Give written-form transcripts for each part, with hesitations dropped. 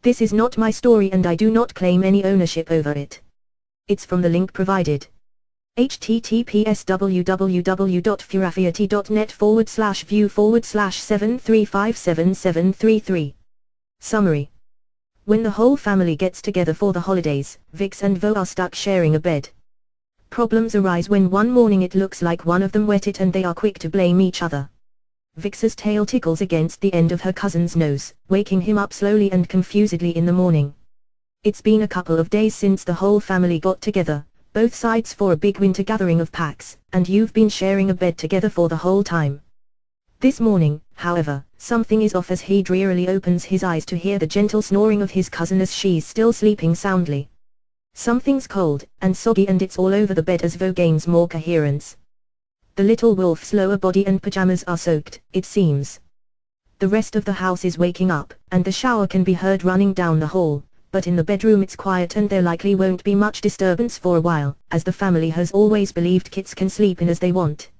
This is not my story and I do not claim any ownership over it. It's from the link provided. https://www.furaffiety.net/view/7357733. Summary. When the whole family gets together for the holidays, Vix and Vo are stuck sharing a bed. Problems arise when one morning it looks like one of them wet it and they are quick to blame each other. Vix's tail tickles against the end of her cousin's nose, waking him up slowly and confusedly in the morning. It's been a couple of days since the whole family got together, both sides for a big winter gathering of packs, and you've been sharing a bed together for the whole time. This morning, however, something is off as he drearily opens his eyes to hear the gentle snoring of his cousin as she's still sleeping soundly. Something's cold and soggy and it's all over the bed as Vo gains more coherence. The little wolf's lower body and pajamas are soaked, it seems. The rest of the house is waking up, and the shower can be heard running down the hall, but in the bedroom it's quiet and there likely won't be much disturbance for a while, as the family has always believed kids can sleep in as they want.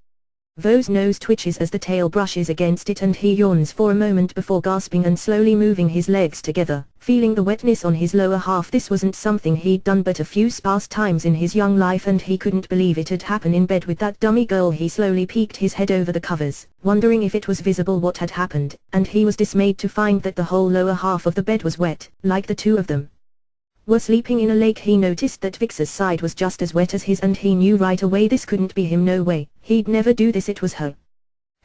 Vo's nose twitches as the tail brushes against it and he yawns for a moment before gasping and slowly moving his legs together, feeling the wetness on his lower half. This wasn't something he'd done but a few sparse times in his young life and he couldn't believe it had happened in bed with that dummy girl. He slowly peeked his head over the covers, wondering if it was visible what had happened, and he was dismayed to find that the whole lower half of the bed was wet, like the two of them were sleeping in a lake. He noticed that Vix's side was just as wet as his and he knew right away this couldn't be him. No way, he'd never do this, it was her.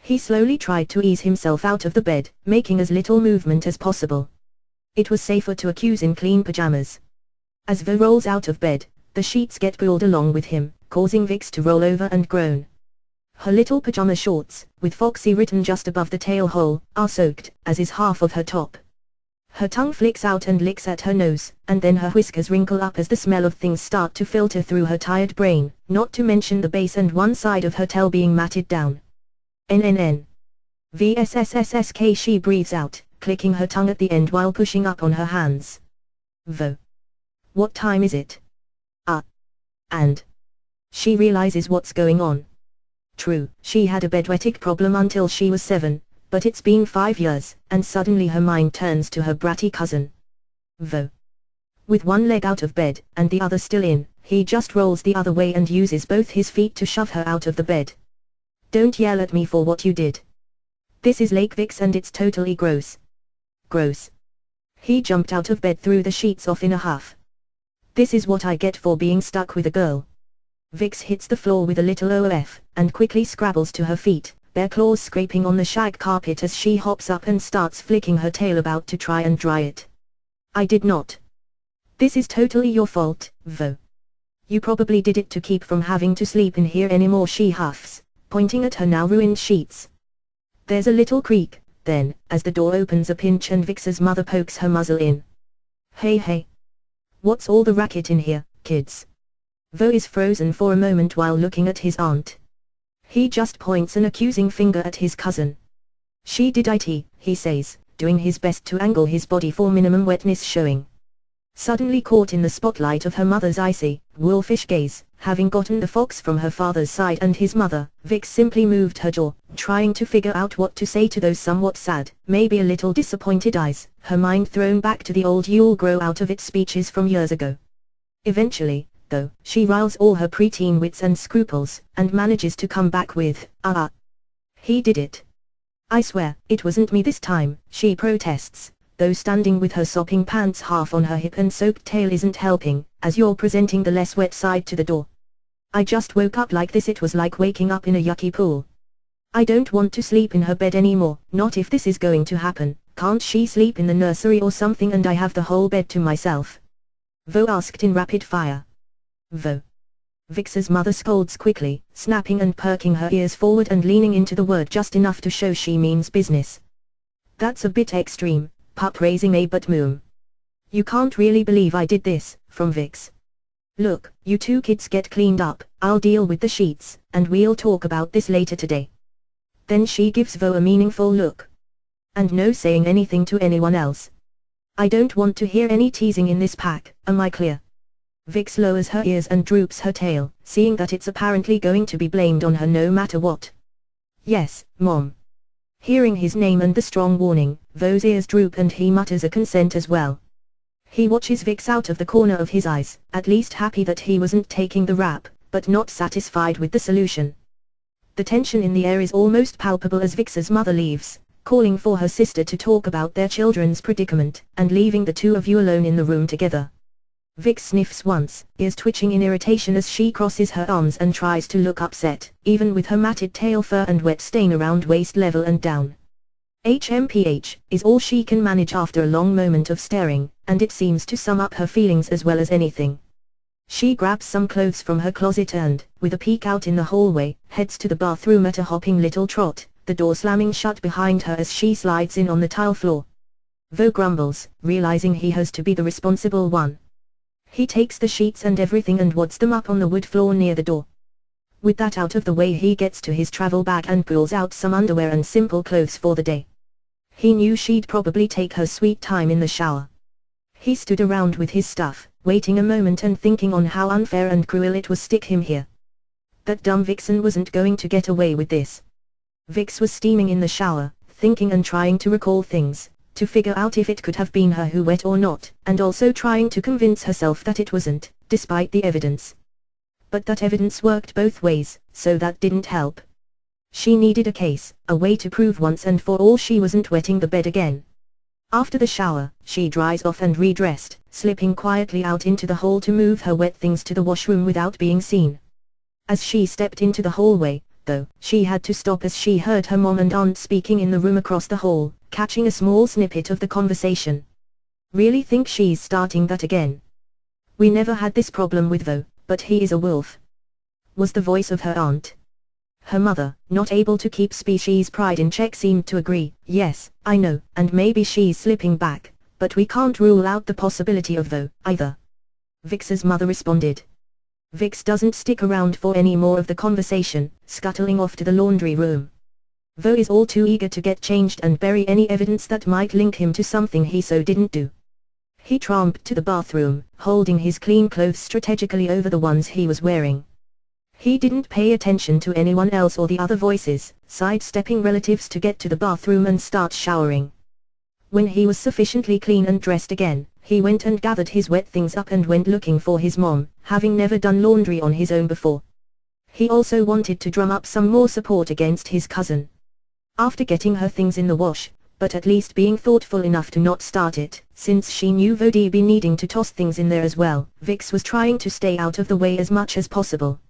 He slowly tried to ease himself out of the bed, making as little movement as possible. It was safer to accuse in clean pajamas. As Vo rolls out of bed, the sheets get pulled along with him, causing Vix to roll over and groan. Her little pajama shorts, with Foxy written just above the tail hole, are soaked, as is half of her top. Her tongue flicks out and licks at her nose, and then her whiskers wrinkle up as the smell of things start to filter through her tired brain, not to mention the base and one side of her tail being matted down. NNN. VSSSSK, she breathes out, clicking her tongue at the end while pushing up on her hands. Vo. What time is it? And. She realizes what's going on. True, she had a bedwetting problem until she was 7. But it's been 5 years, and suddenly her mind turns to her bratty cousin. Vo. With one leg out of bed, and the other still in, he just rolls the other way and uses both his feet to shove her out of the bed. Don't yell at me for what you did. This is Lake Vix and it's totally gross. Gross. He jumped out of bed, threw the sheets off in a huff. This is what I get for being stuck with a girl. Vix hits the floor with a little OF, and quickly scrabbles to her feet, bare claws scraping on the shag carpet as she hops up and starts flicking her tail about to try and dry it. I did not. This is totally your fault, Vo. You probably did it to keep from having to sleep in here anymore, she huffs, pointing at her now ruined sheets. There's a little creak, then, as the door opens a pinch and Vix's mother pokes her muzzle in. Hey. What's all the racket in here, kids? Vo is frozen for a moment while looking at his aunt. He just points an accusing finger at his cousin. She did it, he says, doing his best to angle his body for minimum wetness showing. Suddenly caught in the spotlight of her mother's icy, wolfish gaze, having gotten the fox from her father's side and his mother, Vix simply moved her jaw, trying to figure out what to say to those somewhat sad, maybe a little disappointed eyes, her mind thrown back to the old "you'll grow out of it" speeches from years ago. Eventually, though, she riles all her preteen wits and scruples, and manages to come back with, he did it. I swear, it wasn't me this time, she protests, though standing with her sopping pants half on her hip and soaked tail isn't helping, as you're presenting the less wet side to the door. I just woke up like this, it was like waking up in a yucky pool. I don't want to sleep in her bed anymore, not if this is going to happen. Can't she sleep in the nursery or something and I have the whole bed to myself? Vo asked in rapid fire. Vo. Vix's mother scolds quickly, snapping and perking her ears forward and leaning into the word just enough to show she means business. That's a bit extreme, pup raising a but moom. You can't really believe I did this, from Vix. Look, you two kids get cleaned up, I'll deal with the sheets, and we'll talk about this later today. Then she gives Vo a meaningful look. And no saying anything to anyone else. I don't want to hear any teasing in this pack, am I clear? Vix lowers her ears and droops her tail, seeing that it's apparently going to be blamed on her no matter what. Yes, Mom. Hearing his name and the strong warning, Vo's ears droop and he mutters a consent as well. He watches Vix out of the corner of his eyes, at least happy that he wasn't taking the rap, but not satisfied with the solution. The tension in the air is almost palpable as Vix's mother leaves, calling for her sister to talk about their children's predicament, and leaving the two of you alone in the room together. Vix sniffs once, ears twitching in irritation as she crosses her arms and tries to look upset, even with her matted tail fur and wet stain around waist level and down. HMPH, is all she can manage after a long moment of staring, and it seems to sum up her feelings as well as anything. She grabs some clothes from her closet and, with a peek out in the hallway, heads to the bathroom at a hopping little trot, the door slamming shut behind her as she slides in on the tile floor. Vo grumbles, realizing he has to be the responsible one. He takes the sheets and everything and wads them up on the wood floor near the door. With that out of the way, he gets to his travel bag and pulls out some underwear and simple clothes for the day. He knew she'd probably take her sweet time in the shower. He stood around with his stuff, waiting a moment and thinking on how unfair and cruel it was stick him here. That dumb Vixen wasn't going to get away with this. Vix was steaming in the shower, thinking and trying to recall things, to figure out if it could have been her who wet or not, and also trying to convince herself that it wasn't, despite the evidence. But that evidence worked both ways, so that didn't help. She needed a case, a way to prove once and for all she wasn't wetting the bed again. After the shower, she dries off and redressed, slipping quietly out into the hall to move her wet things to the washroom without being seen. As she stepped into the hallway, though, she had to stop as she heard her mom and aunt speaking in the room across the hall, catching a small snippet of the conversation. "Really think she's starting that again? We never had this problem with Vo, but he is a wolf," was the voice of her aunt. Her mother, not able to keep species pride in check, seemed to agree. "Yes, I know, and maybe she's slipping back, but we can't rule out the possibility of Vo, either," Vix's mother responded. Vix doesn't stick around for any more of the conversation, scuttling off to the laundry room. Vo is all too eager to get changed and bury any evidence that might link him to something he so didn't do. He tramped to the bathroom, holding his clean clothes strategically over the ones he was wearing. He didn't pay attention to anyone else or the other voices, sidestepping relatives to get to the bathroom and start showering. When he was sufficiently clean and dressed again, he went and gathered his wet things up and went looking for his mom, having never done laundry on his own before. He also wanted to drum up some more support against his cousin. After getting her things in the wash, but at least being thoughtful enough to not start it, since she knew Vo'd be needing to toss things in there as well, Vix was trying to stay out of the way as much as possible.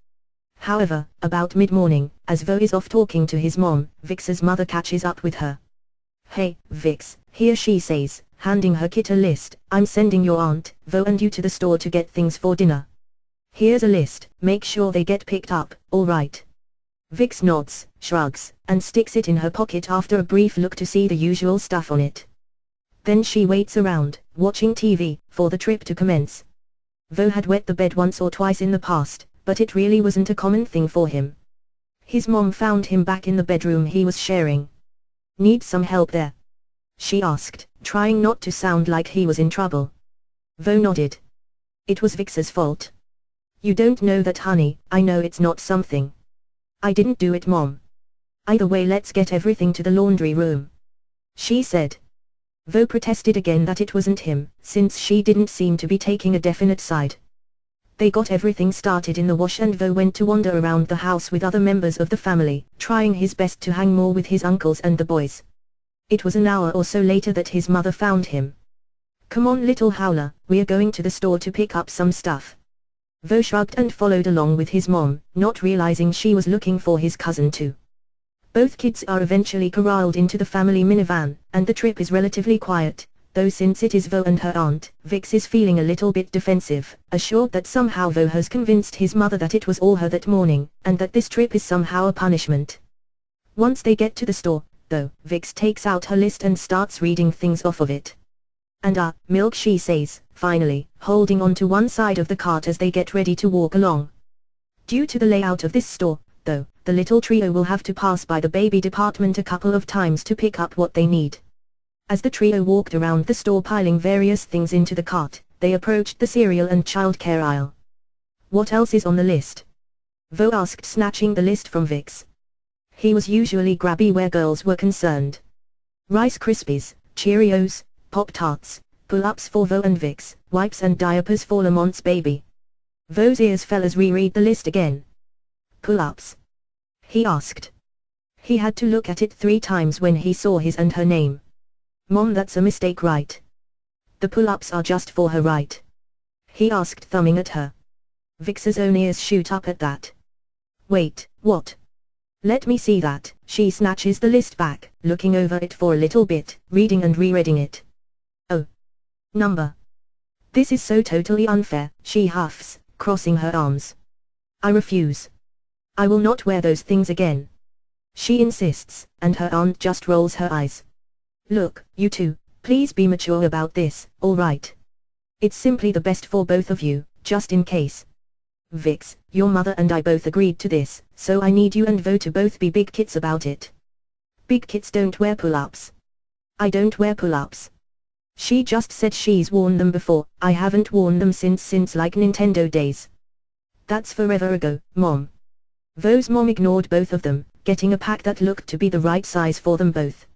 However, about mid-morning, as Vo is off talking to his mom, Vix's mother catches up with her. "Hey, Vix," here she says, handing her kit a list. "I'm sending your aunt, Vo and you to the store to get things for dinner. Here's a list, make sure they get picked up, alright?" Vix nods, shrugs, and sticks it in her pocket after a brief look to see the usual stuff on it. Then she waits around, watching TV, for the trip to commence. Vo had wet the bed once or twice in the past, but it really wasn't a common thing for him. His mom found him back in the bedroom he was sharing. "Need some help there?" she asked, trying not to sound like he was in trouble. Vo nodded. It was Vix's fault. "You don't know that, honey. I know it's not something. I didn't do it, Mom. Either way, let's get everything to the laundry room," she said. Vo protested again that it wasn't him, since she didn't seem to be taking a definite side. They got everything started in the wash and Vo went to wander around the house with other members of the family, trying his best to hang more with his uncles and the boys. It was an hour or so later that his mother found him. "Come on, little howler, we're going to the store to pick up some stuff." Vo shrugged and followed along with his mom, not realizing she was looking for his cousin too. Both kids are eventually corralled into the family minivan, and the trip is relatively quiet, though since it is Vo and her aunt, Vix is feeling a little bit defensive, assured that somehow Vo has convinced his mother that it was all her that morning, and that this trip is somehow a punishment. Once they get to the store, though, Vix takes out her list and starts reading things off of it. "And milk," she says, finally, holding on to one side of the cart as they get ready to walk along. Due to the layout of this store, though, the little trio will have to pass by the baby department a couple of times to pick up what they need. As the trio walked around the store piling various things into the cart, they approached the cereal and childcare aisle. "What else is on the list?" Vo asked, snatching the list from Vix. He was usually grabby where girls were concerned. Rice Krispies, Cheerios, Pop-Tarts, Pull-ups for Vo and Vix, wipes and diapers for Lamont's baby. Vo's ears fell as reread the list again. Pull-ups? He asked. He had to look at it 3 times when he saw his and her name. Mom, that's a mistake, right? The pull-ups are just for her, right? He asked, thumbing at her. Vix's own ears shoot up at that. Wait, what? Let me see that. She snatches the list back, looking over it for a little bit, reading and rereading it. Oh. Number. This is so totally unfair, she huffs, crossing her arms. I refuse. I will not wear those things again. She insists, and her aunt just rolls her eyes. Look, you two, please be mature about this, alright? It's simply the best for both of you, just in case. Vix, your mother and I both agreed to this, so I need you and Vo to both be big kids about it. Big kids don't wear pull-ups. I don't wear pull-ups. She just said she's worn them before. I haven't worn them since like Nintendo days. That's forever ago, Mom. Vo's mom ignored both of them, getting a pack that looked to be the right size for them both.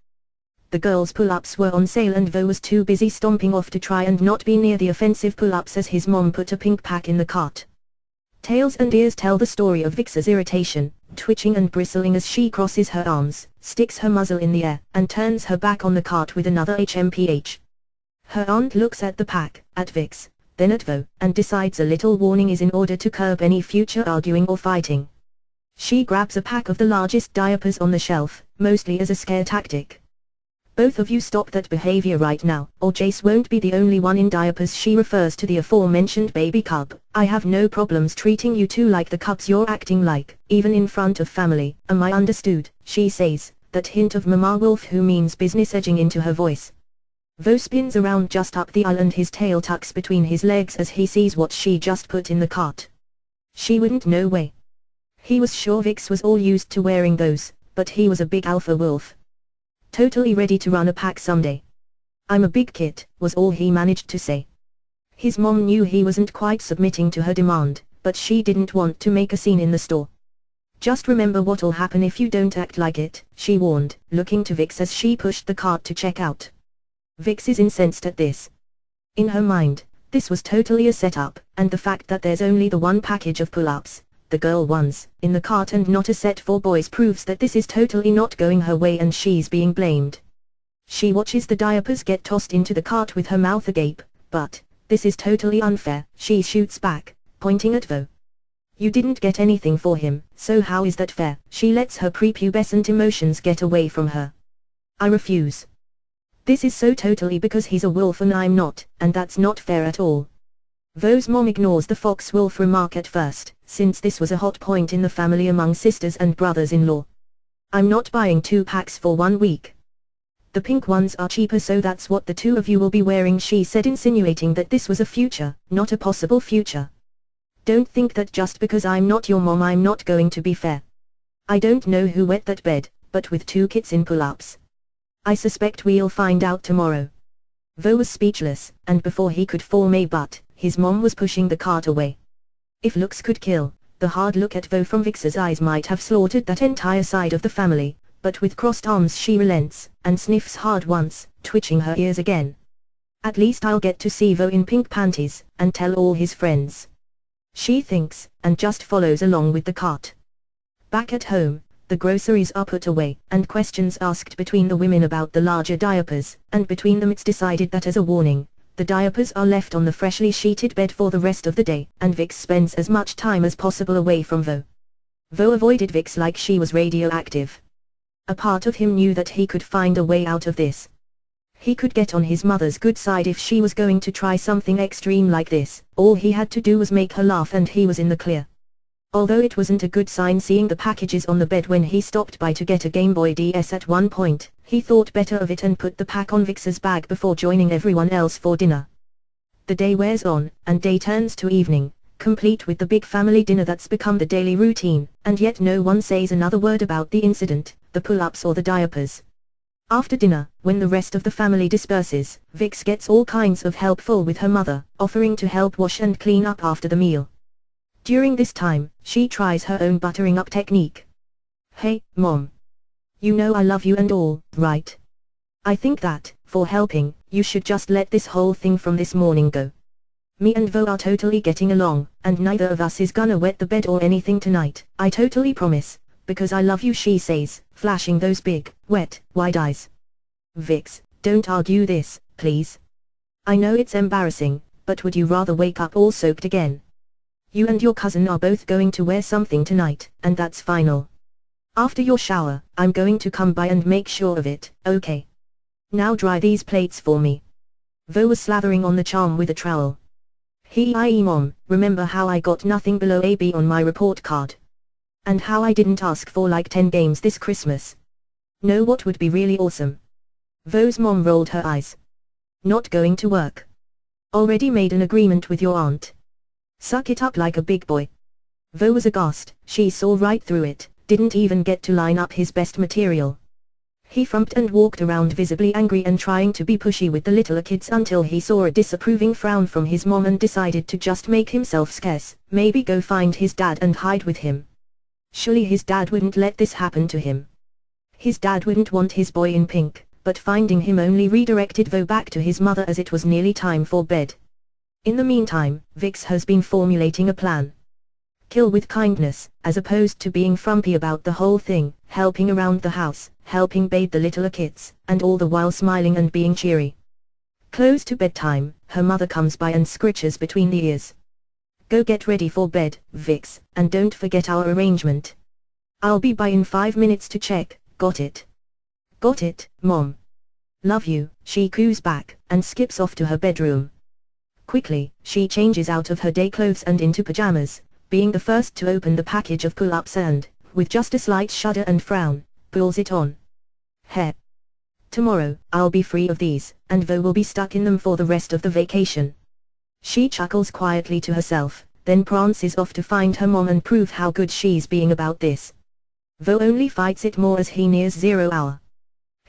The girls' pull-ups were on sale and Vo was too busy stomping off to try and not be near the offensive pull-ups as his mom put a pink pack in the cart. Tails and ears tell the story of Vix's irritation, twitching and bristling as she crosses her arms, sticks her muzzle in the air, and turns her back on the cart with another HMPH. Her aunt looks at the pack, at Vix, then at Vo, and decides a little warning is in order to curb any future arguing or fighting. She grabs a pack of the largest diapers on the shelf, mostly as a scare tactic. Both of you stop that behavior right now, or Jace won't be the only one in diapers. She refers to the aforementioned baby cub. I have no problems treating you two like the cubs you're acting like, even in front of family. Am I understood? She says, that hint of Mama Wolf who means business edging into her voice. Vo spins around just up the aisle and his tail tucks between his legs as he sees what she just put in the cart. She wouldn't, no way. He was sure Vix was all used to wearing those, but he was a big alpha wolf. Totally ready to run a pack someday. I'm a big kid, was all he managed to say. His mom knew he wasn't quite submitting to her demand, but she didn't want to make a scene in the store. Just remember what'll happen if you don't act like it, she warned, looking to Vix as she pushed the cart to check out. Vix is incensed at this. In her mind, this was totally a setup, and the fact that there's only the one package of pull-ups, the girl ones, in the cart and not a set for boys proves that this is totally not going her way and she's being blamed. She watches the diapers get tossed into the cart with her mouth agape, but, this is totally unfair, she shoots back, pointing at Vo. You didn't get anything for him, so how is that fair? She lets her prepubescent emotions get away from her. I refuse. This is so totally because he's a wolf and I'm not, and that's not fair at all. Vo's mom ignores the fox wolf remark at first, since this was a hot point in the family among sisters and brothers-in-law. I'm not buying 2 packs for 1 week. The pink ones are cheaper, so that's what the 2 of you will be wearing, she said, insinuating that this was a future, not a possible future. Don't think that just because I'm not your mom I'm not going to be fair. I don't know who wet that bed, but with 2 kids in pull-ups. I suspect we'll find out tomorrow. Vo was speechless, and before he could form a but, his mom was pushing the cart away. If looks could kill, the hard look at Vo from Vix's eyes might have slaughtered that entire side of the family, but with crossed arms she relents, and sniffs hard once, twitching her ears again. At least I'll get to see Vo in pink panties, and tell all his friends. She thinks, and just follows along with the cart. Back at home, the groceries are put away, and questions asked between the women about the larger diapers, and between them it's decided that as a warning, the diapers are left on the freshly sheeted bed for the rest of the day, and Vix spends as much time as possible away from Vo. Vo avoided Vix like she was radioactive. A part of him knew that he could find a way out of this. He could get on his mother's good side if she was going to try something extreme like this. All he had to do was make her laugh and he was in the clear. Although it wasn't a good sign seeing the packages on the bed when he stopped by to get a Game Boy DS at one point, he thought better of it and put the pack on Vix's bag before joining everyone else for dinner. The day wears on, and day turns to evening, complete with the big family dinner that's become the daily routine, and yet no one says another word about the incident, the pull-ups or the diapers. After dinner, when the rest of the family disperses, Vix gets all kinds of helpful with her mother, offering to help wash and clean up after the meal. During this time, she tries her own buttering up technique. Hey, Mom. You know I love you and all, right? I think that, for helping, you should just let this whole thing from this morning go. Me and Vo are totally getting along, and neither of us is gonna wet the bed or anything tonight, I totally promise, because I love you, she says, flashing those big, wet, wide eyes. Vix, don't argue this, please. I know it's embarrassing, but would you rather wake up all soaked again? You and your cousin are both going to wear something tonight, and that's final. After your shower, I'm going to come by and make sure of it, okay? Now dry these plates for me. Vo was slavering on the charm with a trowel. Mom, remember how I got nothing below a B on my report card? And how I didn't ask for like 10 games this Christmas? Know what would be really awesome? Vo's mom rolled her eyes. Not going to work. Already made an agreement with your aunt. Suck it up like a big boy. Vo was aghast, she saw right through it, didn't even get to line up his best material. He frumped and walked around visibly angry and trying to be pushy with the littler kids until he saw a disapproving frown from his mom and decided to just make himself scarce, maybe go find his dad and hide with him. Surely his dad wouldn't let this happen to him. His dad wouldn't want his boy in pink, but finding him only redirected Vo back to his mother as it was nearly time for bed. In the meantime, Vix has been formulating a plan. Kill with kindness, as opposed to being frumpy about the whole thing, helping around the house, helping bathe the littler kids, and all the while smiling and being cheery. Close to bedtime, her mother comes by and scritches between the ears. Go get ready for bed, Vix, and don't forget our arrangement. I'll be by in 5 minutes to check, got it? Got it, Mom. Love you, she coos back, and skips off to her bedroom. Quickly, she changes out of her day clothes and into pajamas, being the first to open the package of pull-ups and, with just a slight shudder and frown, pulls it on. Heh. Tomorrow, I'll be free of these, and Vo will be stuck in them for the rest of the vacation. She chuckles quietly to herself, then prances off to find her mom and prove how good she's being about this. Vo only fights it more as he nears 0 hour.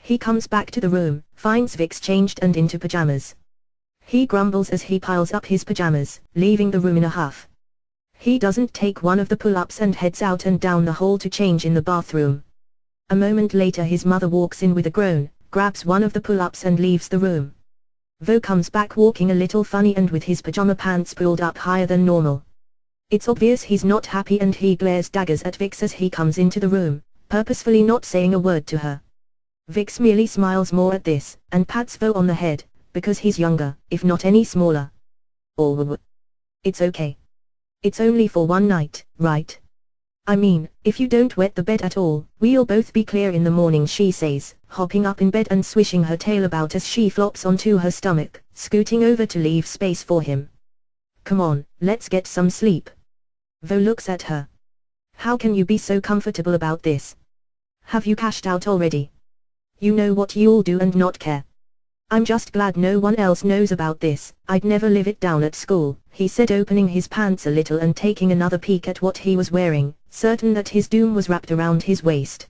He comes back to the room, finds Vix changed and into pajamas. He grumbles as he piles up his pajamas, leaving the room in a huff. He doesn't take one of the pull-ups and heads out and down the hall to change in the bathroom. A moment later his mother walks in with a groan, grabs one of the pull-ups and leaves the room. Vo comes back walking a little funny and with his pajama pants pulled up higher than normal. It's obvious he's not happy and he glares daggers at Vix as he comes into the room, purposefully not saying a word to her. Vix merely smiles more at this, and pats Vo on the head, because he's younger, if not any smaller. Oh, it's okay. It's only for one night, right? I mean, if you don't wet the bed at all, we'll both be clear in the morning, she says, hopping up in bed and swishing her tail about as she flops onto her stomach, scooting over to leave space for him. Come on, let's get some sleep. Vo looks at her. How can you be so comfortable about this? Have you cashed out already? You know what you'll do and not care. I'm just glad no one else knows about this, I'd never live it down at school, he said, opening his pants a little and taking another peek at what he was wearing, certain that his doom was wrapped around his waist.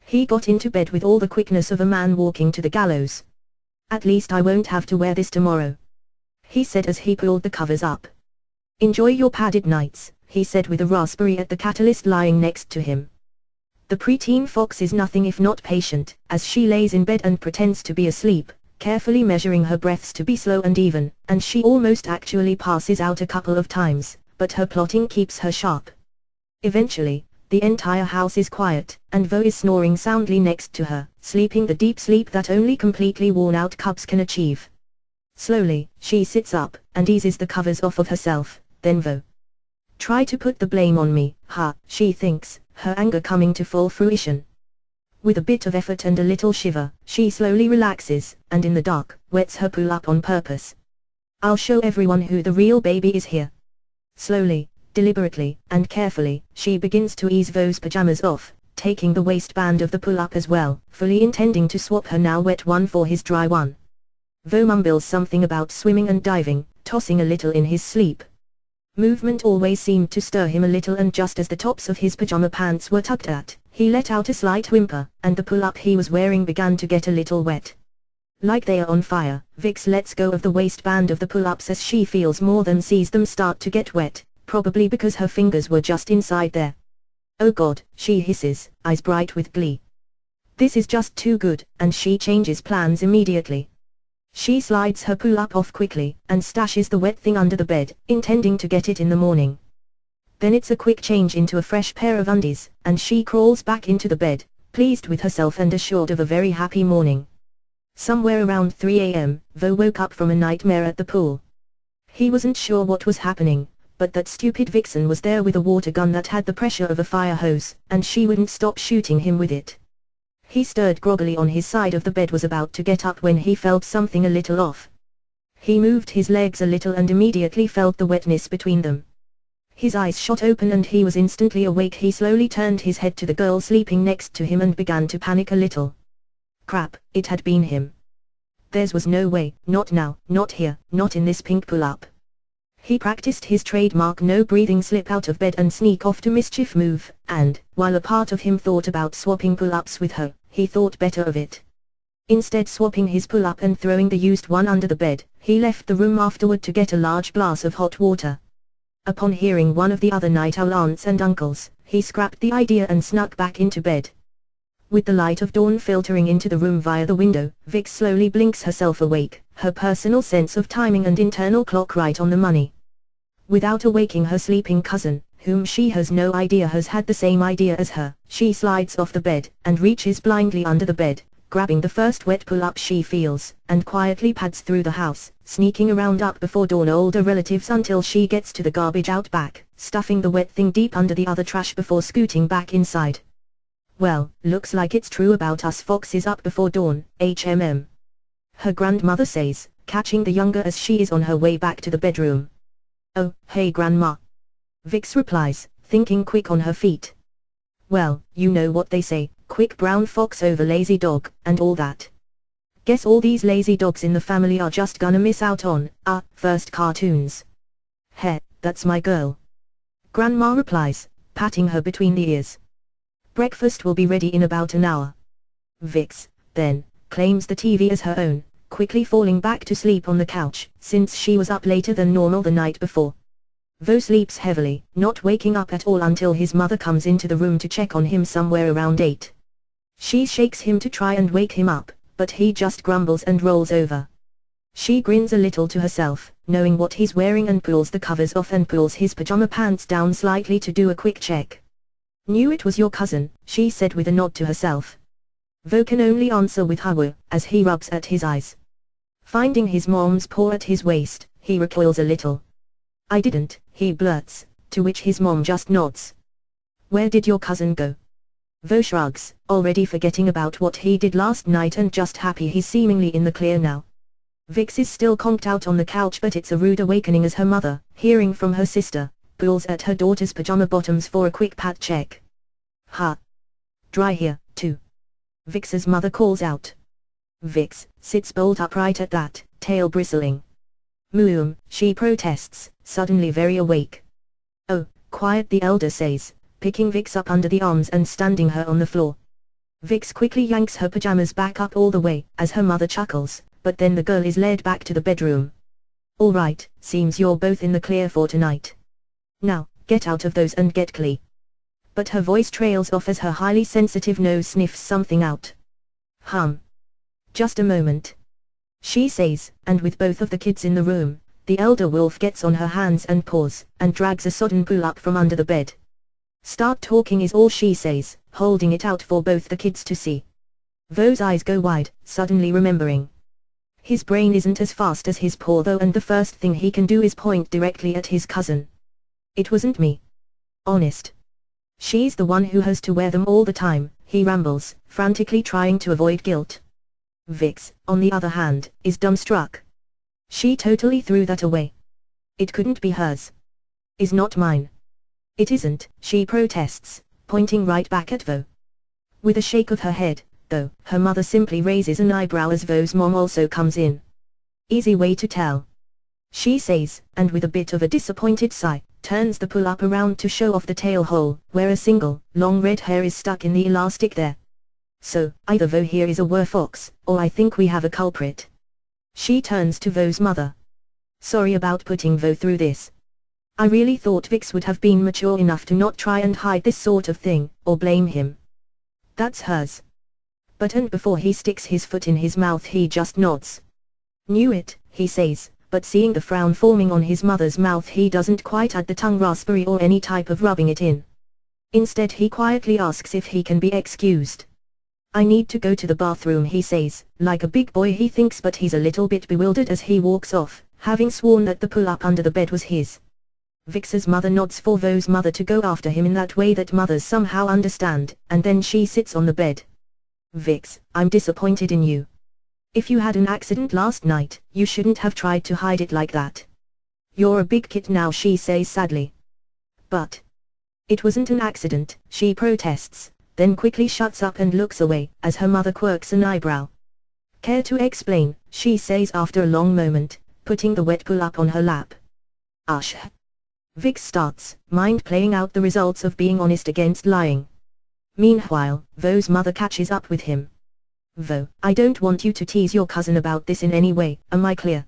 He got into bed with all the quickness of a man walking to the gallows. At least I won't have to wear this tomorrow, he said as he pulled the covers up. Enjoy your padded nights, he said with a raspberry at the catalyst lying next to him. The preteen fox is nothing if not patient, as she lays in bed and pretends to be asleep, carefully measuring her breaths to be slow and even, and she almost actually passes out a couple of times, but her plotting keeps her sharp. Eventually, the entire house is quiet, and Vo is snoring soundly next to her, sleeping the deep sleep that only completely worn-out cubs can achieve. Slowly, she sits up, and eases the covers off of herself, then Vo. Try to put the blame on me, she thinks, her anger coming to full fruition. With a bit of effort and a little shiver, she slowly relaxes, and in the dark, wets her pull-up on purpose. I'll show everyone who the real baby is here. Slowly, deliberately, and carefully, she begins to ease Vo's pajamas off, taking the waistband of the pull-up as well, fully intending to swap her now wet one for his dry one. Vo mumbles something about swimming and diving, tossing a little in his sleep. Movement always seemed to stir him a little, and just as the tops of his pajama pants were tucked at, he let out a slight whimper, and the pull-up he was wearing began to get a little wet. Like they are on fire, Vix lets go of the waistband of the pull-ups as she feels more than sees them start to get wet, probably because her fingers were just inside there. Oh God, she hisses, eyes bright with glee. This is just too good, and she changes plans immediately. She slides her pull-up off quickly, and stashes the wet thing under the bed, intending to get it in the morning. Then it's a quick change into a fresh pair of undies, and she crawls back into the bed, pleased with herself and assured of a very happy morning. Somewhere around 3 a.m., Vo woke up from a nightmare at the pool. He wasn't sure what was happening, but that stupid Vixen was there with a water gun that had the pressure of a fire hose, and she wouldn't stop shooting him with it. He stirred groggily on his side of the bed, was about to get up when he felt something a little off. He moved his legs a little and immediately felt the wetness between them. His eyes shot open and he was instantly awake. He slowly turned his head to the girl sleeping next to him and began to panic a little. Crap, it had been him. There was no way, not now, not here, not in this pink pull-up. He practiced his trademark no breathing slip out of bed and sneak off to mischief move, and, while a part of him thought about swapping pull-ups with her, he thought better of it. Instead, swapping his pull-up and throwing the used one under the bed, he left the room afterward to get a large glass of hot water. Upon hearing one of the other night owl aunts and uncles, he scrapped the idea and snuck back into bed. With the light of dawn filtering into the room via the window, Vix slowly blinks herself awake, her personal sense of timing and internal clock right on the money. Without awaking her sleeping cousin, whom she has no idea has had the same idea as her, she slides off the bed, and reaches blindly under the bed, grabbing the first wet pull-up she feels, and quietly pads through the house, sneaking around up before dawn older relatives until she gets to the garbage out back, stuffing the wet thing deep under the other trash before scooting back inside. Well, looks like it's true about us foxes up before dawn, HMM. Her grandmother says, catching the younger as she is on her way back to the bedroom. Oh, hey grandma. Vix replies, thinking quick on her feet. Well, you know what they say, quick brown fox over lazy dog, and all that. Guess all these lazy dogs in the family are just gonna miss out on, first cartoons. Heh, that's my girl. Grandma replies, patting her between the ears. Breakfast will be ready in about an hour. Vix, then, claims the TV as her own, quickly falling back to sleep on the couch, since she was up later than normal the night before. Vo sleeps heavily, not waking up at all until his mother comes into the room to check on him somewhere around 8. She shakes him to try and wake him up, but he just grumbles and rolls over. She grins a little to herself, knowing what he's wearing, and pulls the covers off and pulls his pajama pants down slightly to do a quick check. Knew it was your cousin, she said with a nod to herself. Vo can only answer with hawa, as he rubs at his eyes. Finding his mom's paw at his waist, he recoils a little. I didn't, he blurts, to which his mom just nods. Where did your cousin go? Vo shrugs, already forgetting about what he did last night and just happy he's seemingly in the clear now. Vix is still conked out on the couch, but it's a rude awakening as her mother, hearing from her sister, pulls at her daughter's pajama bottoms for a quick pat check. Ha! Dry here, too. Vix's mother calls out. Vix sits bolt upright at that, tail bristling. Moom, she protests, suddenly very awake. Oh, quiet, the elder says, picking Vix up under the arms and standing her on the floor. Vix quickly yanks her pajamas back up all the way, as her mother chuckles, but then the girl is led back to the bedroom. All right, seems you're both in the clear for tonight. Now, get out of those and get clean. But her voice trails off as her highly sensitive nose sniffs something out. Just a moment. She says, and with both of the kids in the room, the elder wolf gets on her hands and paws, and drags a sodden pull-up from under the bed. Start talking is all she says, holding it out for both the kids to see. Vo's eyes go wide, suddenly remembering. His brain isn't as fast as his paw though, and the first thing he can do is point directly at his cousin. It wasn't me. Honest. She's the one who has to wear them all the time, he rambles, frantically trying to avoid guilt. Vix, on the other hand, is dumbstruck. She totally threw that away. It couldn't be hers. Is not mine. It isn't, she protests, pointing right back at Vo. With a shake of her head, though, her mother simply raises an eyebrow as Vo's mom also comes in. Easy way to tell. She says, and with a bit of a disappointed sigh, turns the pull-up around to show off the tail hole, where a single, long red hair is stuck in the elastic there. So, either Vo here is a werfox, or I think we have a culprit. She turns to Vo's mother. Sorry about putting Vo through this. I really thought Vix would have been mature enough to not try and hide this sort of thing, or blame him. That's hers. But and before he sticks his foot in his mouth he just nods. Knew it, he says, but seeing the frown forming on his mother's mouth he doesn't quite add the tongue raspberry or any type of rubbing it in. Instead he quietly asks if he can be excused. I need to go to the bathroom, he says, like a big boy he thinks, but he's a little bit bewildered as he walks off, having sworn that the pull-up under the bed was his. Vix's mother nods for Vo's mother to go after him in that way that mothers somehow understand, and then she sits on the bed. Vix, I'm disappointed in you. If you had an accident last night, you shouldn't have tried to hide it like that. You're a big kid now, she says sadly. But it wasn't an accident, she protests, then quickly shuts up and looks away, as her mother quirks an eyebrow. Care to explain, she says after a long moment, putting the wet pull-up on her lap. Ush. Vix starts, mind playing out the results of being honest against lying. Meanwhile, Vo's mother catches up with him. Vo, I don't want you to tease your cousin about this in any way, am I clear?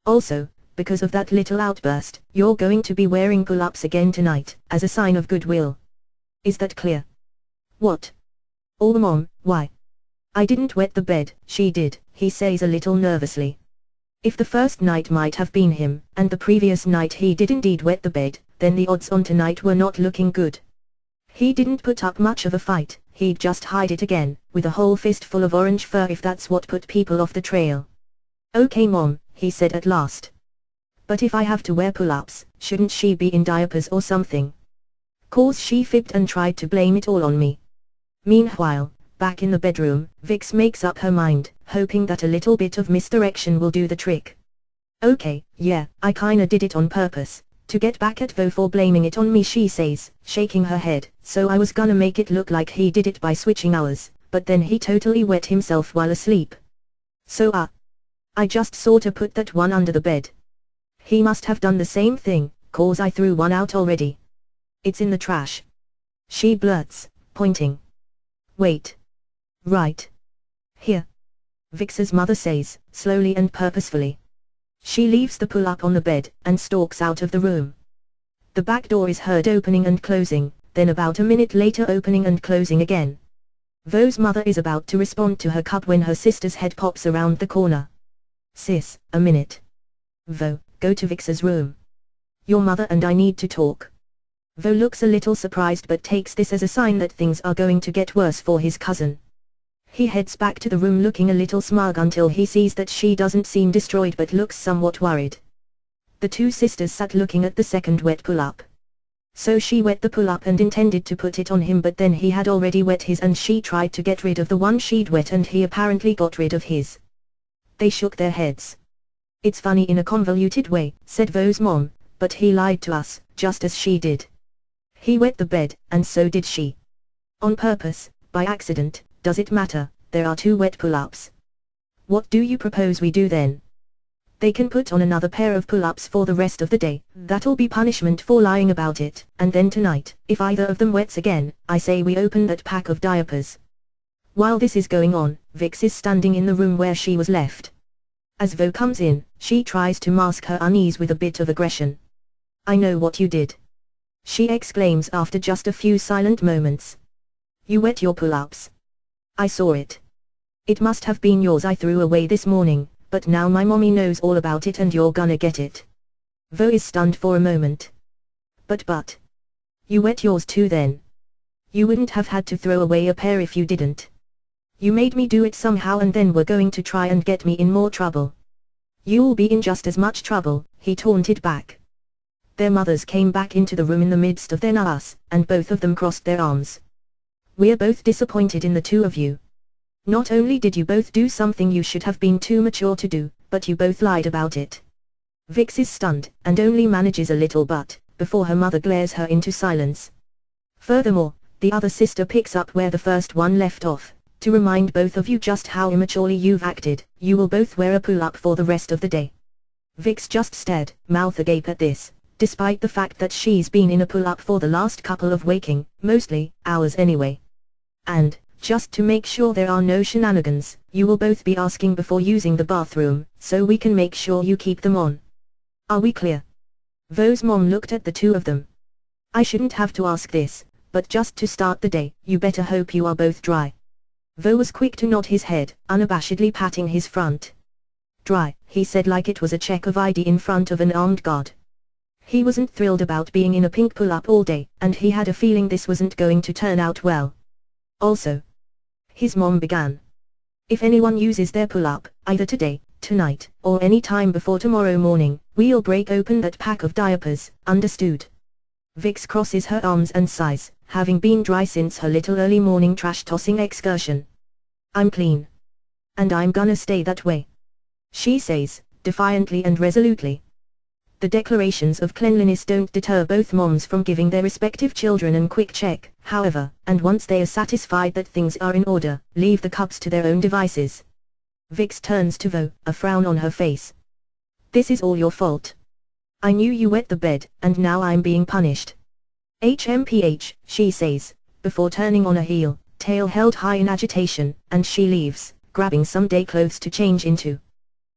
Also, because of that little outburst, you're going to be wearing pull-ups again tonight, as a sign of goodwill. Is that clear? What? Oh Mom, why? I didn't wet the bed, she did, he says a little nervously. If the first night might have been him, and the previous night he did indeed wet the bed, then the odds on tonight were not looking good. He didn't put up much of a fight, he'd just hide it again, with a whole fistful of orange fur if that's what put people off the trail. Okay Mom, he said at last. But if I have to wear pull-ups, shouldn't she be in diapers or something? Course she fibbed and tried to blame it all on me. Meanwhile, back in the bedroom, Vix makes up her mind, hoping that a little bit of misdirection will do the trick. Okay, yeah, I kinda did it on purpose, to get back at Vo for blaming it on me, she says, shaking her head, so I was gonna make it look like he did it by switching hours, but then he totally wet himself while asleep. So I just sorta put that one under the bed. He must have done the same thing, cause I threw one out already. It's in the trash. She blurts, pointing. Wait. Right. Here. Vix's mother says, slowly and purposefully. She leaves the pull-up on the bed, and stalks out of the room. The back door is heard opening and closing, then about a minute later opening and closing again. Vo's mother is about to respond to her cup when her sister's head pops around the corner. Sis, a minute. Vo, go to Vix's room. Your mother and I need to talk. Vo looks a little surprised but takes this as a sign that things are going to get worse for his cousin. He heads back to the room looking a little smug until he sees that she doesn't seem destroyed but looks somewhat worried. The two sisters sat looking at the second wet pull-up. So she wet the pull-up and intended to put it on him, but then he had already wet his and she tried to get rid of the one she'd wet and he apparently got rid of his. They shook their heads. It's funny in a convoluted way, said Vo's mom, but he lied to us, just as she did. He wet the bed, and so did she. On purpose, by accident, does it matter? There are two wet pull-ups. What do you propose we do then? They can put on another pair of pull-ups for the rest of the day, that'll be punishment for lying about it, and then tonight, if either of them wets again, I say we open that pack of diapers. While this is going on, Vix is standing in the room where she was left. As Vo comes in, she tries to mask her unease with a bit of aggression. I know what you did. She exclaims after just a few silent moments. You wet your pull-ups. I saw it. It must have been yours I threw away this morning, but now my mommy knows all about it and you're gonna get it. Vo is stunned for a moment. But. You wet yours too then. You wouldn't have had to throw away a pair if you didn't. You made me do it somehow and then were going to try and get me in more trouble. You'll be in just as much trouble, he taunted back. Their mothers came back into the room in the midst of their naas, and both of them crossed their arms. We're both disappointed in the two of you. Not only did you both do something you should have been too mature to do, but you both lied about it. Vix is stunned, and only manages a little but, before her mother glares her into silence. Furthermore, the other sister picks up where the first one left off. To remind both of you just how immaturely you've acted, you will both wear a pull-up for the rest of the day. Vix just stared, mouth agape at this, despite the fact that she's been in a pull-up for the last couple of waking, mostly, hours anyway. And, just to make sure there are no shenanigans, you will both be asking before using the bathroom, so we can make sure you keep them on. Are we clear? Vo's mom looked at the two of them. I shouldn't have to ask this, but just to start the day, you better hope you are both dry. Vo was quick to nod his head, unabashedly patting his front. Dry, he said like it was a check of ID in front of an armed guard. He wasn't thrilled about being in a pink pull-up all day, and he had a feeling this wasn't going to turn out well. Also, his mom began. If anyone uses their pull-up, either today, tonight, or any time before tomorrow morning, we'll break open that pack of diapers, understood? Vix crosses her arms and sighs, having been dry since her little early morning trash-tossing excursion. I'm clean. And I'm gonna stay that way, she says, defiantly and resolutely. The declarations of cleanliness don't deter both moms from giving their respective children a quick check, however, and once they are satisfied that things are in order, leave the cubs to their own devices. Vix turns to Vo, a frown on her face. This is all your fault. I knew you wet the bed, and now I'm being punished. HMPH, she says, before turning on a heel, tail held high in agitation, and she leaves, grabbing some day clothes to change into.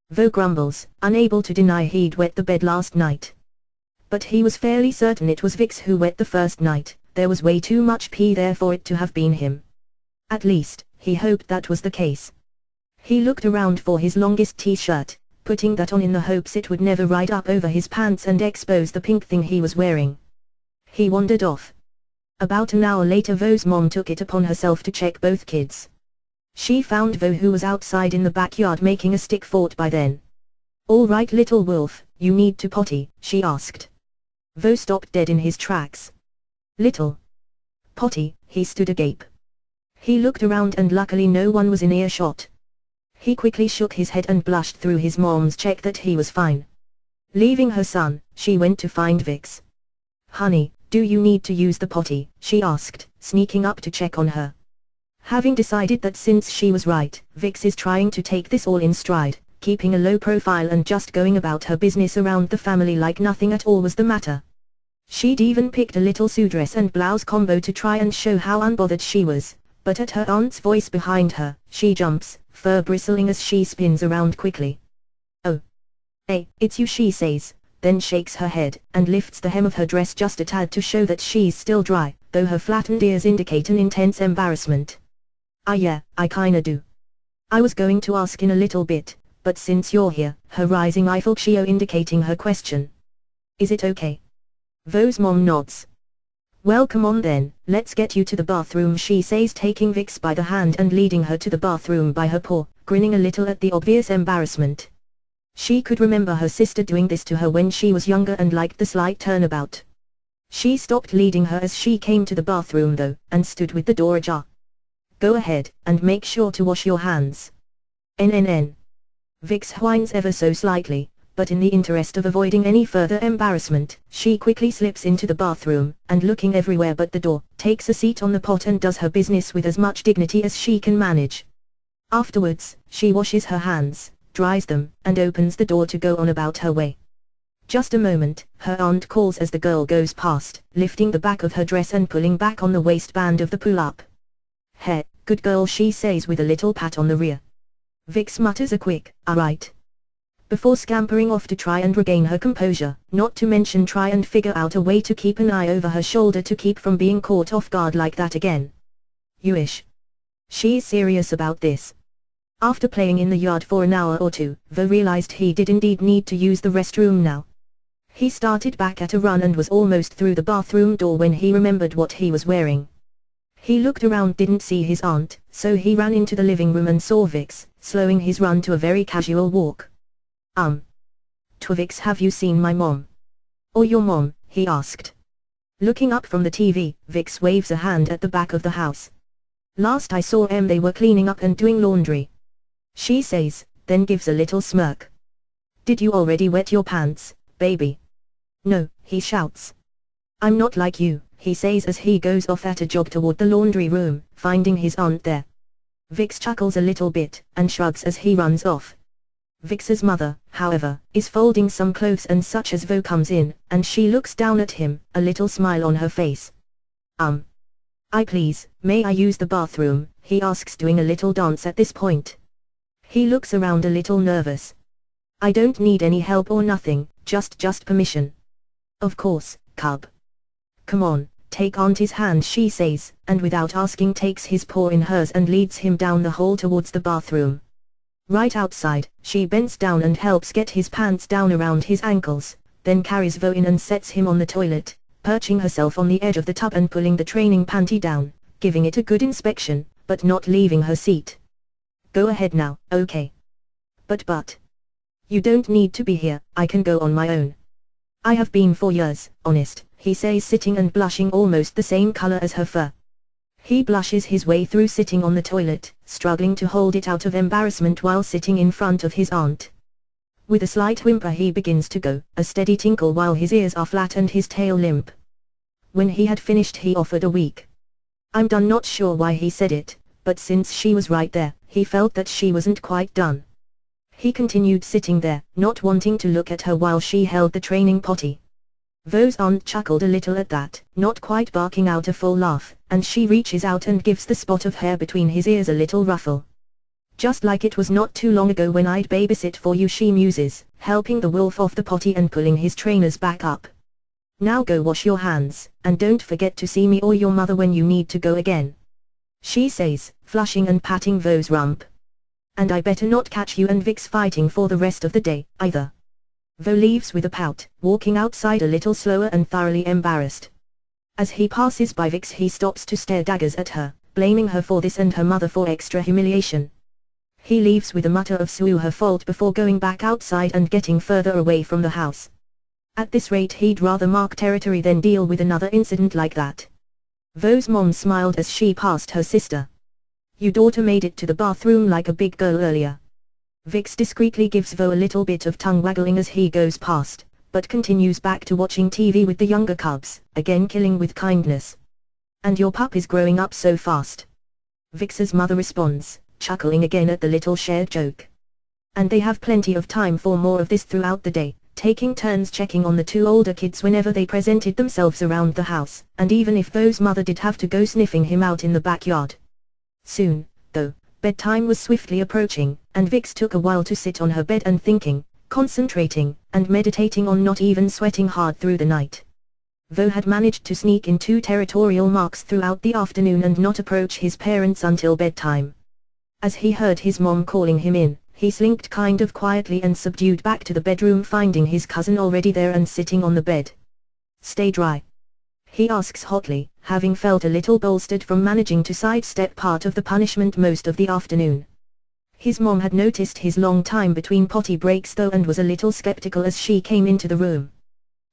Vo grumbles, unable to deny he'd wet the bed last night. But he was fairly certain it was Vix who wet the first night, there was way too much pee there for it to have been him. At least, he hoped that was the case. He looked around for his longest t-shirt, putting that on in the hopes it would never ride up over his pants and expose the pink thing he was wearing. He wandered off. About an hour later Vo's mom took it upon herself to check both kids. She found Vo, who was outside in the backyard making a stick fort by then. All right little wolf, you need to potty, she asked. Vo stopped dead in his tracks. Little potty, he stood agape. He looked around and luckily no one was in earshot. He quickly shook his head and blushed through his mom's check that he was fine. Leaving her son, she went to find Vix. Honey, do you need to use the potty, she asked, sneaking up to check on her. Having decided that since she was right, Vix is trying to take this all in stride, keeping a low profile and just going about her business around the family like nothing at all was the matter. She'd even picked a little sudress and blouse combo to try and show how unbothered she was, but at her aunt's voice behind her, she jumps, fur bristling as she spins around quickly. Oh. Hey, it's you, she says, then shakes her head, and lifts the hem of her dress just a tad to show that she's still dry, though her flattened ears indicate an intense embarrassment. Ah yeah, I kinda do. I was going to ask in a little bit, but since you're here, her rising eyeful indicating her question. Is it okay? Vo's mom nods. Well come on then, let's get you to the bathroom, she says, taking Vix by the hand and leading her to the bathroom by her paw, grinning a little at the obvious embarrassment. She could remember her sister doing this to her when she was younger and liked the slight turnabout. She stopped leading her as she came to the bathroom though, and stood with the door ajar. Go ahead, and make sure to wash your hands. NNN. Vix whines ever so slightly, but in the interest of avoiding any further embarrassment, she quickly slips into the bathroom, and looking everywhere but the door, takes a seat on the pot and does her business with as much dignity as she can manage. Afterwards, she washes her hands, dries them, and opens the door to go on about her way. Just a moment, her aunt calls as the girl goes past, lifting the back of her dress and pulling back on the waistband of the pull-up. Hey, good girl, she says with a little pat on the rear. Vix mutters a quick, alright, before scampering off to try and regain her composure, not to mention try and figure out a way to keep an eye over her shoulder to keep from being caught off guard like that again. You-ish. She's serious about this. After playing in the yard for an hour or two, Vo realized he did indeed need to use the restroom now. He started back at a run and was almost through the bathroom door when he remembered what he was wearing. He looked around, didn't see his aunt, so he ran into the living room and saw Vix, slowing his run to a very casual walk. Vix, have you seen my mom? Or your mom, he asked. Looking up from the TV, Vix waves a hand at the back of the house. Last I saw them they were cleaning up and doing laundry, she says, then gives a little smirk. Did you already wet your pants, baby? No, he shouts. I'm not like you, he says as he goes off at a jog toward the laundry room, finding his aunt there. Vix chuckles a little bit, and shrugs as he runs off. Vix's mother, however, is folding some clothes and such as Vo comes in, and she looks down at him, a little smile on her face. Please, may I use the bathroom, he asks, doing a little dance at this point. He looks around a little nervous. I don't need any help or nothing, just permission. Of course, cub. Come on, take Auntie's hand, she says, and without asking takes his paw in hers and leads him down the hall towards the bathroom. Right outside, she bends down and helps get his pants down around his ankles, then carries Vo in and sets him on the toilet, perching herself on the edge of the tub and pulling the training panty down, giving it a good inspection, but not leaving her seat. Go ahead now, okay. But. You don't need to be here, I can go on my own. I have been for years, honest, he says, sitting and blushing almost the same color as her fur. He blushes his way through sitting on the toilet, struggling to hold it out of embarrassment while sitting in front of his aunt. With a slight whimper he begins to go, a steady tinkle while his ears are flat and his tail limp. When he had finished he offered a week. I'm done. Not sure why he said it, but since she was right there, he felt that she wasn't quite done. He continued sitting there, not wanting to look at her while she held the training potty. Vo's aunt chuckled a little at that, not quite barking out a full laugh, and she reaches out and gives the spot of hair between his ears a little ruffle. Just like it was not too long ago when I'd babysit for you, she muses, helping the wolf off the potty and pulling his trainers back up. Now go wash your hands, and don't forget to see me or your mother when you need to go again, she says, flushing and patting Vo's rump. And I better not catch you and Vix fighting for the rest of the day, either. Vo leaves with a pout, walking outside a little slower and thoroughly embarrassed. As he passes by Vix he stops to stare daggers at her, blaming her for this and her mother for extra humiliation. He leaves with a mutter of "So her fault" before going back outside and getting further away from the house. At this rate he'd rather mark territory than deal with another incident like that. Vo's mom smiled as she passed her sister. Your daughter made it to the bathroom like a big girl earlier. Vix discreetly gives Vo a little bit of tongue waggling as he goes past, but continues back to watching TV with the younger cubs, again killing with kindness. And your pup is growing up so fast. Vix's mother responds, chuckling again at the little shared joke. And they have plenty of time for more of this throughout the day, taking turns checking on the two older kids whenever they presented themselves around the house, and even if Vo's mother did have to go sniffing him out in the backyard. Soon, though, bedtime was swiftly approaching, and Vix took a while to sit on her bed and thinking, concentrating, and meditating on not even sweating hard through the night. Vo had managed to sneak in 2 territorial marks throughout the afternoon and not approach his parents until bedtime. As he heard his mom calling him in, he slinked kind of quietly and subdued back to the bedroom, finding his cousin already there and sitting on the bed. Stay dry? He asks hotly, having felt a little bolstered from managing to sidestep part of the punishment most of the afternoon. His mom had noticed his long time between potty breaks though and was a little skeptical as she came into the room.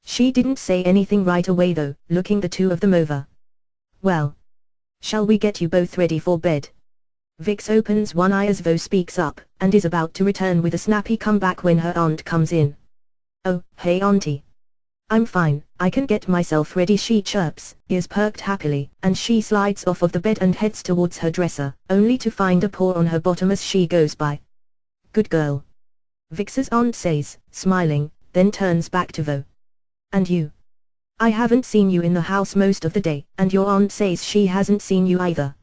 She didn't say anything right away though, looking the two of them over. Well, shall we get you both ready for bed? Vix opens one eye as Vo speaks up, and is about to return with a snappy comeback when her aunt comes in. Oh, hey auntie. I'm fine, I can get myself ready, she chirps, ears perked happily, and she slides off of the bed and heads towards her dresser, only to find a paw on her bottom as she goes by. Good girl. Vix's aunt says, smiling, then turns back to Vo. And you? I haven't seen you in the house most of the day, and your aunt says she hasn't seen you either.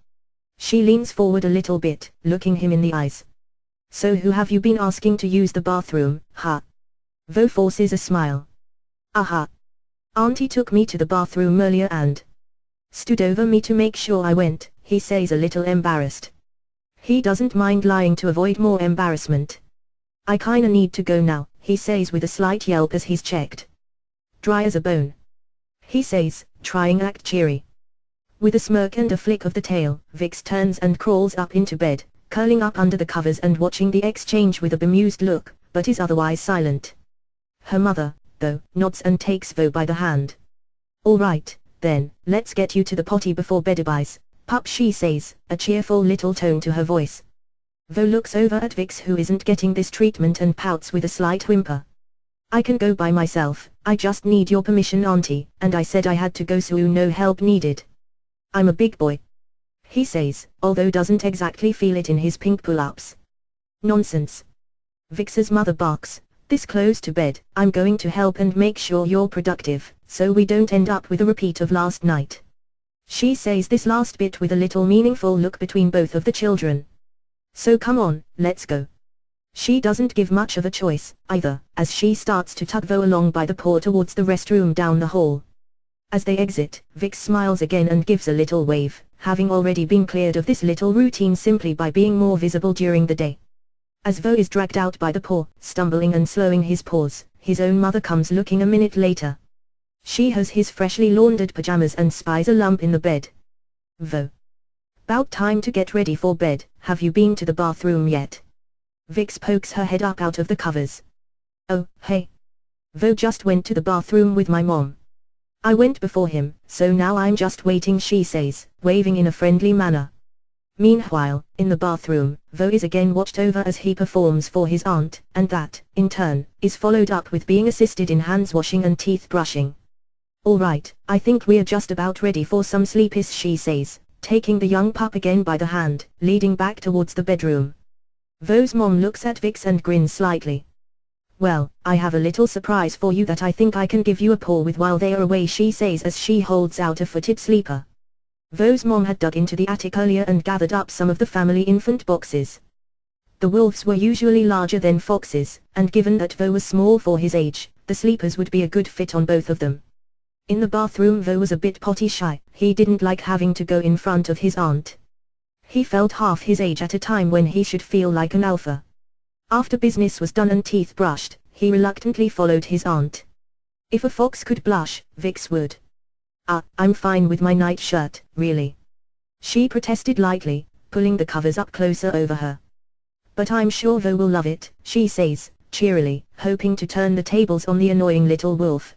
She leans forward a little bit, looking him in the eyes. So who have you been asking to use the bathroom, huh? Vo forces a smile. Aha. Auntie took me to the bathroom earlier and stood over me to make sure I went, he says a little embarrassed. He doesn't mind lying to avoid more embarrassment. I kinda need to go now, he says with a slight yelp as he's checked. Dry as a bone, he says, trying act cheery. With a smirk and a flick of the tail, Vix turns and crawls up into bed, curling up under the covers and watching the exchange with a bemused look, but is otherwise silent. Her mother, though, nods and takes Vo by the hand. All right, then, let's get you to the potty before bedtime, pup, she says, a cheerful little tone to her voice. Vo looks over at Vix, who isn't getting this treatment, and pouts with a slight whimper. I can go by myself, I just need your permission auntie, and I said I had to go, so no help needed. I'm a big boy, he says, although doesn't exactly feel it in his pink pull-ups. Nonsense. Vix's mother barks. This close to bed, I'm going to help and make sure you're productive, so we don't end up with a repeat of last night. She says this last bit with a little meaningful look between both of the children. So come on, let's go. She doesn't give much of a choice, either, as she starts to tug Vo along by the paw towards the restroom down the hall. As they exit, Vix smiles again and gives a little wave, having already been cleared of this little routine simply by being more visible during the day. As Vo is dragged out by the paw, stumbling and slowing his paws, his own mother comes looking a minute later. She has his freshly laundered pajamas and spies a lump in the bed. Vo. About time to get ready for bed, have you been to the bathroom yet? Vix pokes her head up out of the covers. Oh, hey. Vo just went to the bathroom with my mom. I went before him, so now I'm just waiting, she says, waving in a friendly manner. Meanwhile, in the bathroom, Vo is again watched over as he performs for his aunt, and that, in turn, is followed up with being assisted in hands washing and teeth brushing. Alright, I think we're just about ready for some sleepis, she says, taking the young pup again by the hand, leading back towards the bedroom. Vo's mom looks at Vix and grins slightly. Well, I have a little surprise for you that I think I can give you a paw with while they are away, she says as she holds out a footed sleeper. Vo's mom had dug into the attic earlier and gathered up some of the family infant boxes. The wolves were usually larger than foxes, and given that Vo was small for his age, the sleepers would be a good fit on both of them. In the bathroom Vo was a bit potty shy, he didn't like having to go in front of his aunt. He felt half his age at a time when he should feel like an alpha. After business was done and teeth brushed, he reluctantly followed his aunt. If a fox could blush, Vix would. I'm fine with my nightshirt, really. She protested lightly, pulling the covers up closer over her. But I'm sure Vo will love it, she says, cheerily, hoping to turn the tables on the annoying little wolf.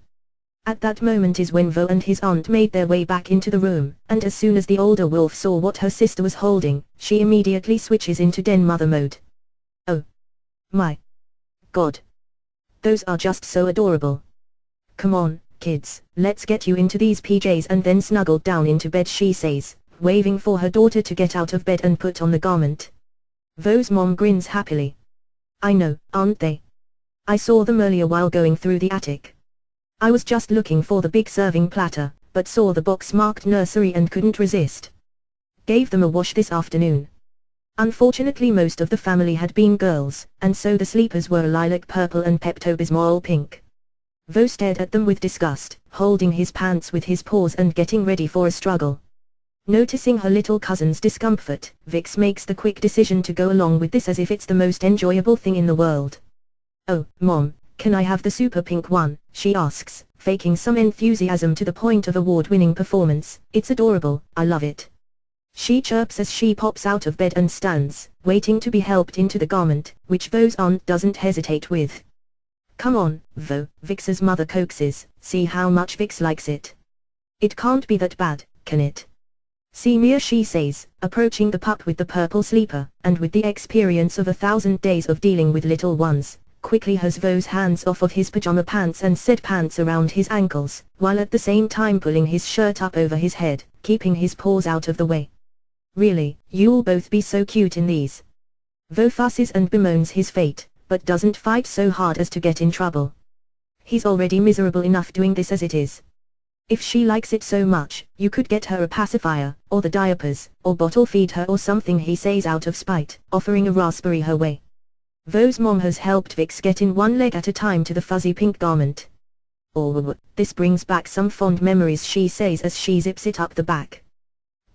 At that moment is when Vo and his aunt made their way back into the room, and as soon as the older wolf saw what her sister was holding, she immediately switches into den mother mode. Oh. My God. Those are just so adorable. Come on, kids, let's get you into these PJs and then snuggle down into bed, she says, waving for her daughter to get out of bed and put on the garment. Vo's mom grins happily. I know, aren't they? I saw them earlier while going through the attic. I was just looking for the big serving platter, but saw the box marked nursery and couldn't resist. Gave them a wash this afternoon. Unfortunately most of the family had been girls, and so the sleepers were lilac purple and Pepto-Bismol pink. Vo stared at them with disgust, holding his pants with his paws and getting ready for a struggle. Noticing her little cousin's discomfort, Vix makes the quick decision to go along with this as if it's the most enjoyable thing in the world. Oh, Mom, can I have the super pink one, she asks, faking some enthusiasm to the point of award-winning performance. It's adorable, I love it. She chirps as she pops out of bed and stands, waiting to be helped into the garment, which Vo's aunt doesn't hesitate with. Come on, Vo, Vix's mother coaxes, see how much Vix likes it. It can't be that bad, can it? See Mia, she says, approaching the pup with the purple sleeper, and with the experience of 1,000 days of dealing with little ones, quickly has Vo's hands off of his pajama pants and set pants around his ankles, while at the same time pulling his shirt up over his head, keeping his paws out of the way. Really, you'll both be so cute in these. Vo fusses and bemoans his fate, but doesn't fight so hard as to get in trouble. He's already miserable enough doing this as it is. If she likes it so much, you could get her a pacifier, or the diapers, or bottle feed her or something, he says out of spite, offering a raspberry her way. Vo's mom has helped Vix get in one leg at a time to the fuzzy pink garment. Oh, this brings back some fond memories, she says as she zips it up the back.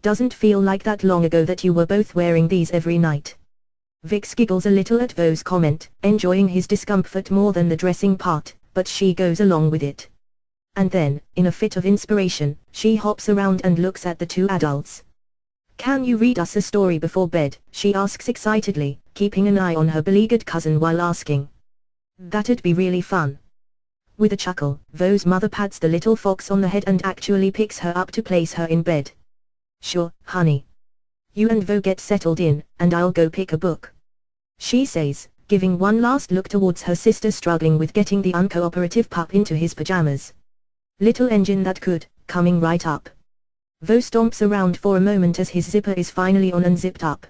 Doesn't feel like that long ago that you were both wearing these every night. Vix giggles a little at Vo's comment, enjoying his discomfort more than the dressing part, but she goes along with it. And then, in a fit of inspiration, she hops around and looks at the two adults. Can you read us a story before bed, she asks excitedly, keeping an eye on her beleaguered cousin while asking. That'd be really fun. With a chuckle, Vo's mother pats the little fox on the head and actually picks her up to place her in bed. Sure, honey. You and Vo get settled in, and I'll go pick a book. She says, giving one last look towards her sister struggling with getting the uncooperative pup into his pajamas. Little engine that could, coming right up. Vo stomps around for a moment as his zipper is finally on and zipped up.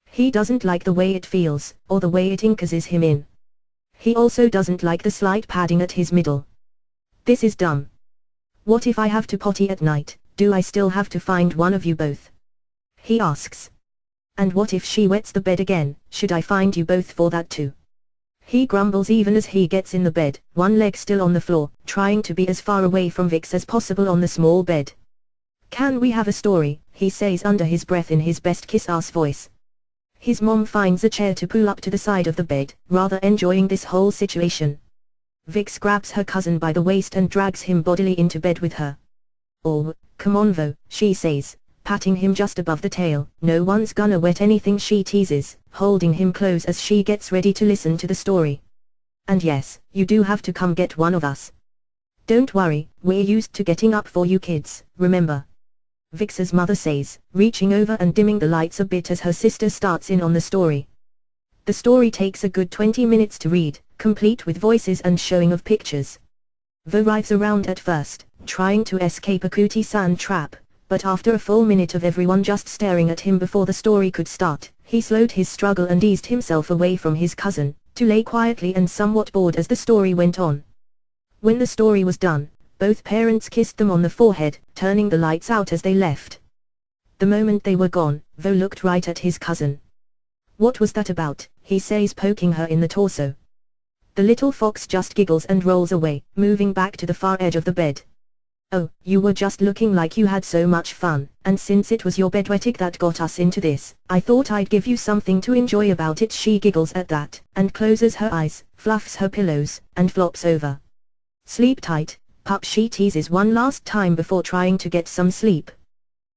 He doesn't like the way it feels, or the way it inquires him in. He also doesn't like the slight padding at his middle. This is dumb. What if I have to potty at night? Do I still have to find one of you both? He asks. And what if she wets the bed again, should I find you both for that too? He grumbles even as he gets in the bed, one leg still on the floor, trying to be as far away from Vix as possible on the small bed. "Can we have a story?" he says under his breath in his best kiss-ass voice. His mom finds a chair to pull up to the side of the bed, rather enjoying this whole situation. Vix grabs her cousin by the waist and drags him bodily into bed with her. "Oh, come on Vo," she says, patting him just above the tail. "No one's gonna wet anything," she teases, holding him close as she gets ready to listen to the story. "And yes, you do have to come get one of us. Don't worry, we're used to getting up for you kids, remember?" Vix's mother says, reaching over and dimming the lights a bit as her sister starts in on the story. The story takes a good 20 minutes to read, complete with voices and showing of pictures. Vo writhes around at first, trying to escape a cootie sand trap, but after a full minute of everyone just staring at him before the story could start, he slowed his struggle and eased himself away from his cousin, to lay quietly and somewhat bored as the story went on. When the story was done, both parents kissed them on the forehead, turning the lights out as they left. The moment they were gone, Vo looked right at his cousin. "What was that about?" he says, poking her in the torso. The little fox just giggles and rolls away, moving back to the far edge of the bed. "Oh, you were just looking like you had so much fun, and since it was your bedwetting that got us into this, I thought I'd give you something to enjoy about it." She giggles at that, and closes her eyes, fluffs her pillows, and flops over. "Sleep tight, pup," she teases one last time before trying to get some sleep.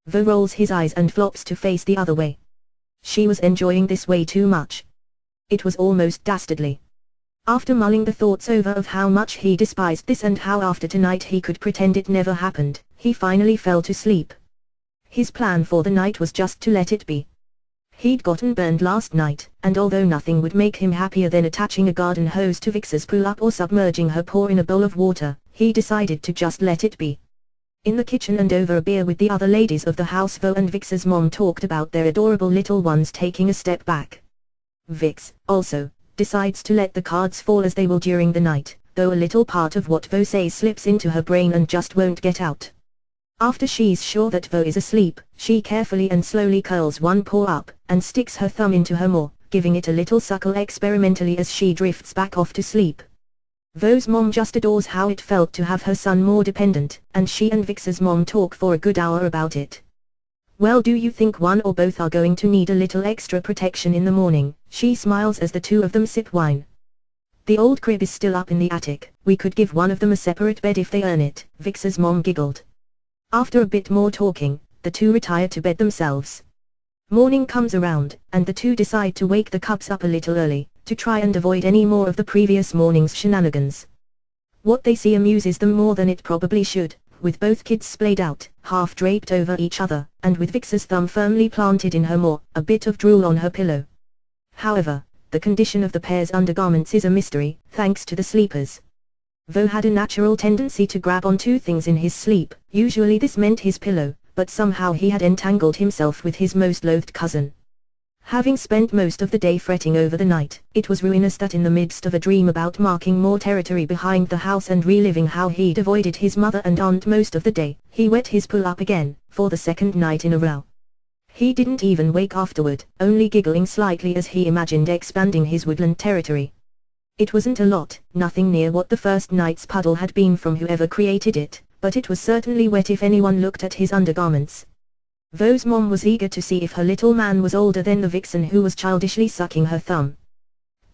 Vo rolls his eyes and flops to face the other way. She was enjoying this way too much. It was almost dastardly. After mulling the thoughts over of how much he despised this and how after tonight he could pretend it never happened, he finally fell to sleep. His plan for the night was just to let it be. He'd gotten burned last night, and although nothing would make him happier than attaching a garden hose to Vix's pull-up or submerging her paw in a bowl of water, he decided to just let it be. In the kitchen and over a beer with the other ladies of the house, Vo and Vix's mom talked about their adorable little ones taking a step back. Vix, also, decides to let the cards fall as they will during the night, though a little part of what Vo says slips into her brain and just won't get out. After she's sure that Vo is asleep, she carefully and slowly curls one paw up, and sticks her thumb into her maw, giving it a little suckle experimentally as she drifts back off to sleep. Vo's mom just adores how it felt to have her son more dependent, and she and Vix's mom talk for a good hour about it. "Well, do you think one or both are going to need a little extra protection in the morning?" She smiles as the two of them sip wine. "The old crib is still up in the attic, we could give one of them a separate bed if they earn it," Vix's mom giggled. After a bit more talking, the two retire to bed themselves. Morning comes around, and the two decide to wake the cubs up a little early, to try and avoid any more of the previous morning's shenanigans. What they see amuses them more than it probably should, with both kids splayed out, half draped over each other, and with Vix's thumb firmly planted in her maw, a bit of drool on her pillow. However, the condition of the pair's undergarments is a mystery, thanks to the sleepers. Vo had a natural tendency to grab onto things in his sleep, usually this meant his pillow, but somehow he had entangled himself with his most loathed cousin. Having spent most of the day fretting over the night, it was ruinous that in the midst of a dream about marking more territory behind the house and reliving how he'd avoided his mother and aunt most of the day, he wet his pull-up again, for the second night in a row. He didn't even wake afterward, only giggling slightly as he imagined expanding his woodland territory. It wasn't a lot, nothing near what the first night's puddle had been from whoever created it, but it was certainly wet if anyone looked at his undergarments. Vo's mom was eager to see if her little man was older than the vixen who was childishly sucking her thumb.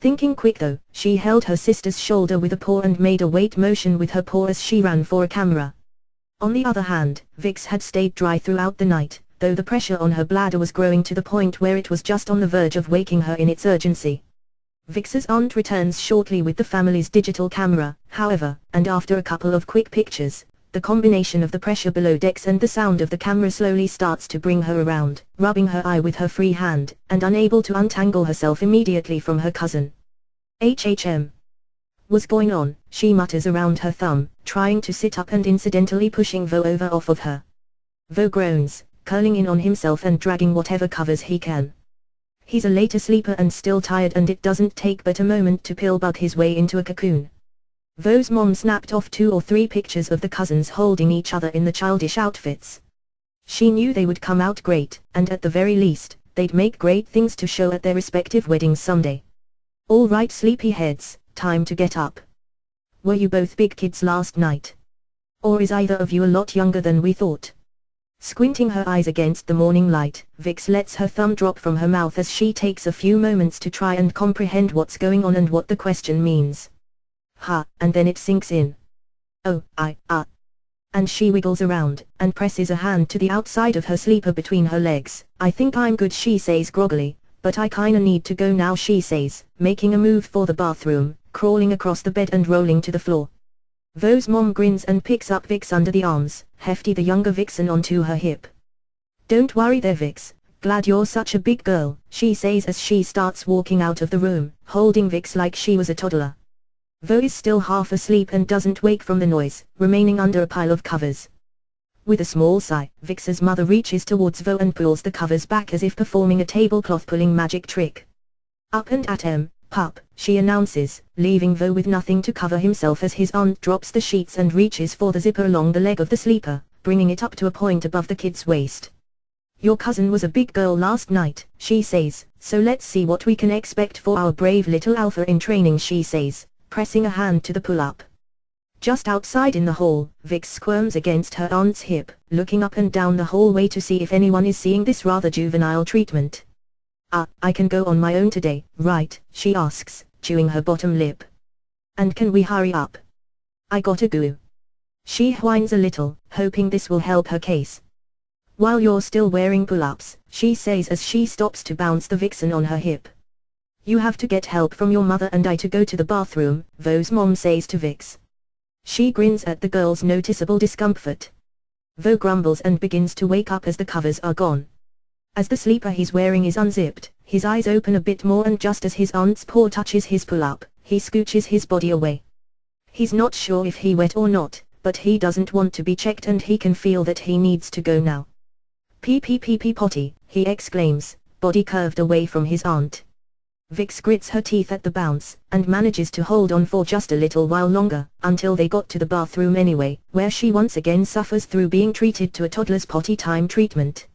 Thinking quick though, she held her sister's shoulder with a paw and made a wait motion with her paw as she ran for a camera. On the other hand, Vix had stayed dry throughout the night, though the pressure on her bladder was growing to the point where it was just on the verge of waking her in its urgency. Vix's aunt returns shortly with the family's digital camera, however, and after a couple of quick pictures, the combination of the pressure below decks and the sound of the camera slowly starts to bring her around, rubbing her eye with her free hand, and unable to untangle herself immediately from her cousin. "What's going on?" she mutters around her thumb, trying to sit up and incidentally pushing Vo over off of her. Vo groans, curling in on himself and dragging whatever covers he can. He's a later sleeper and still tired, and it doesn't take but a moment to pill-bug his way into a cocoon. Vo's mom snapped off 2 or 3 pictures of the cousins holding each other in the childish outfits. She knew they would come out great, and at the very least, they'd make great things to show at their respective weddings someday. All right sleepyheads, time to get up. Were you both big kids last night? Or is either of you a lot younger than we thought? Squinting her eyes against the morning light, Vix lets her thumb drop from her mouth as she takes a few moments to try and comprehend what's going on and what the question means. And then it sinks in. Oh, And she wiggles around, and presses a hand to the outside of her sleeper between her legs. I think I'm good, she says groggily, but I kinda need to go now, she says, making a move for the bathroom, crawling across the bed and rolling to the floor. Vo's mom grins and picks up Vix under the arms, hefty the younger Vixen onto her hip. Don't worry there Vix, glad you're such a big girl, she says as she starts walking out of the room, holding Vix like she was a toddler. Vo is still half asleep and doesn't wake from the noise, remaining under a pile of covers. With a small sigh, Vix's mother reaches towards Vo and pulls the covers back as if performing a tablecloth pulling magic trick. Up and at 'em, pup, she announces, leaving Vo with nothing to cover himself as his aunt drops the sheets and reaches for the zipper along the leg of the sleeper, bringing it up to a point above the kid's waist. Your cousin was a big girl last night, she says, so let's see what we can expect for our brave little alpha in training, she says, pressing a hand to the pull-up. Just outside in the hall, Vix squirms against her aunt's hip, looking up and down the hallway to see if anyone is seeing this rather juvenile treatment. I can go on my own today, right, she asks, chewing her bottom lip. And can we hurry up? I gotta go. She whines a little, hoping this will help her case. While you're still wearing pull-ups, she says as she stops to bounce the Vixen on her hip. You have to get help from your mother and I to go to the bathroom, Vo's mom says to Vix. She grins at the girl's noticeable discomfort. Vo grumbles and begins to wake up as the covers are gone. As the sleeper he's wearing is unzipped, his eyes open a bit more and just as his aunt's paw touches his pull-up, he scooches his body away. He's not sure if he wet or not, but he doesn't want to be checked and he can feel that he needs to go now. Pee potty, he exclaims, body curved away from his aunt. Vix grits her teeth at the bounce, and manages to hold on for just a little while longer, until they got to the bathroom anyway, where she once again suffers through being treated to a toddler's potty time treatment.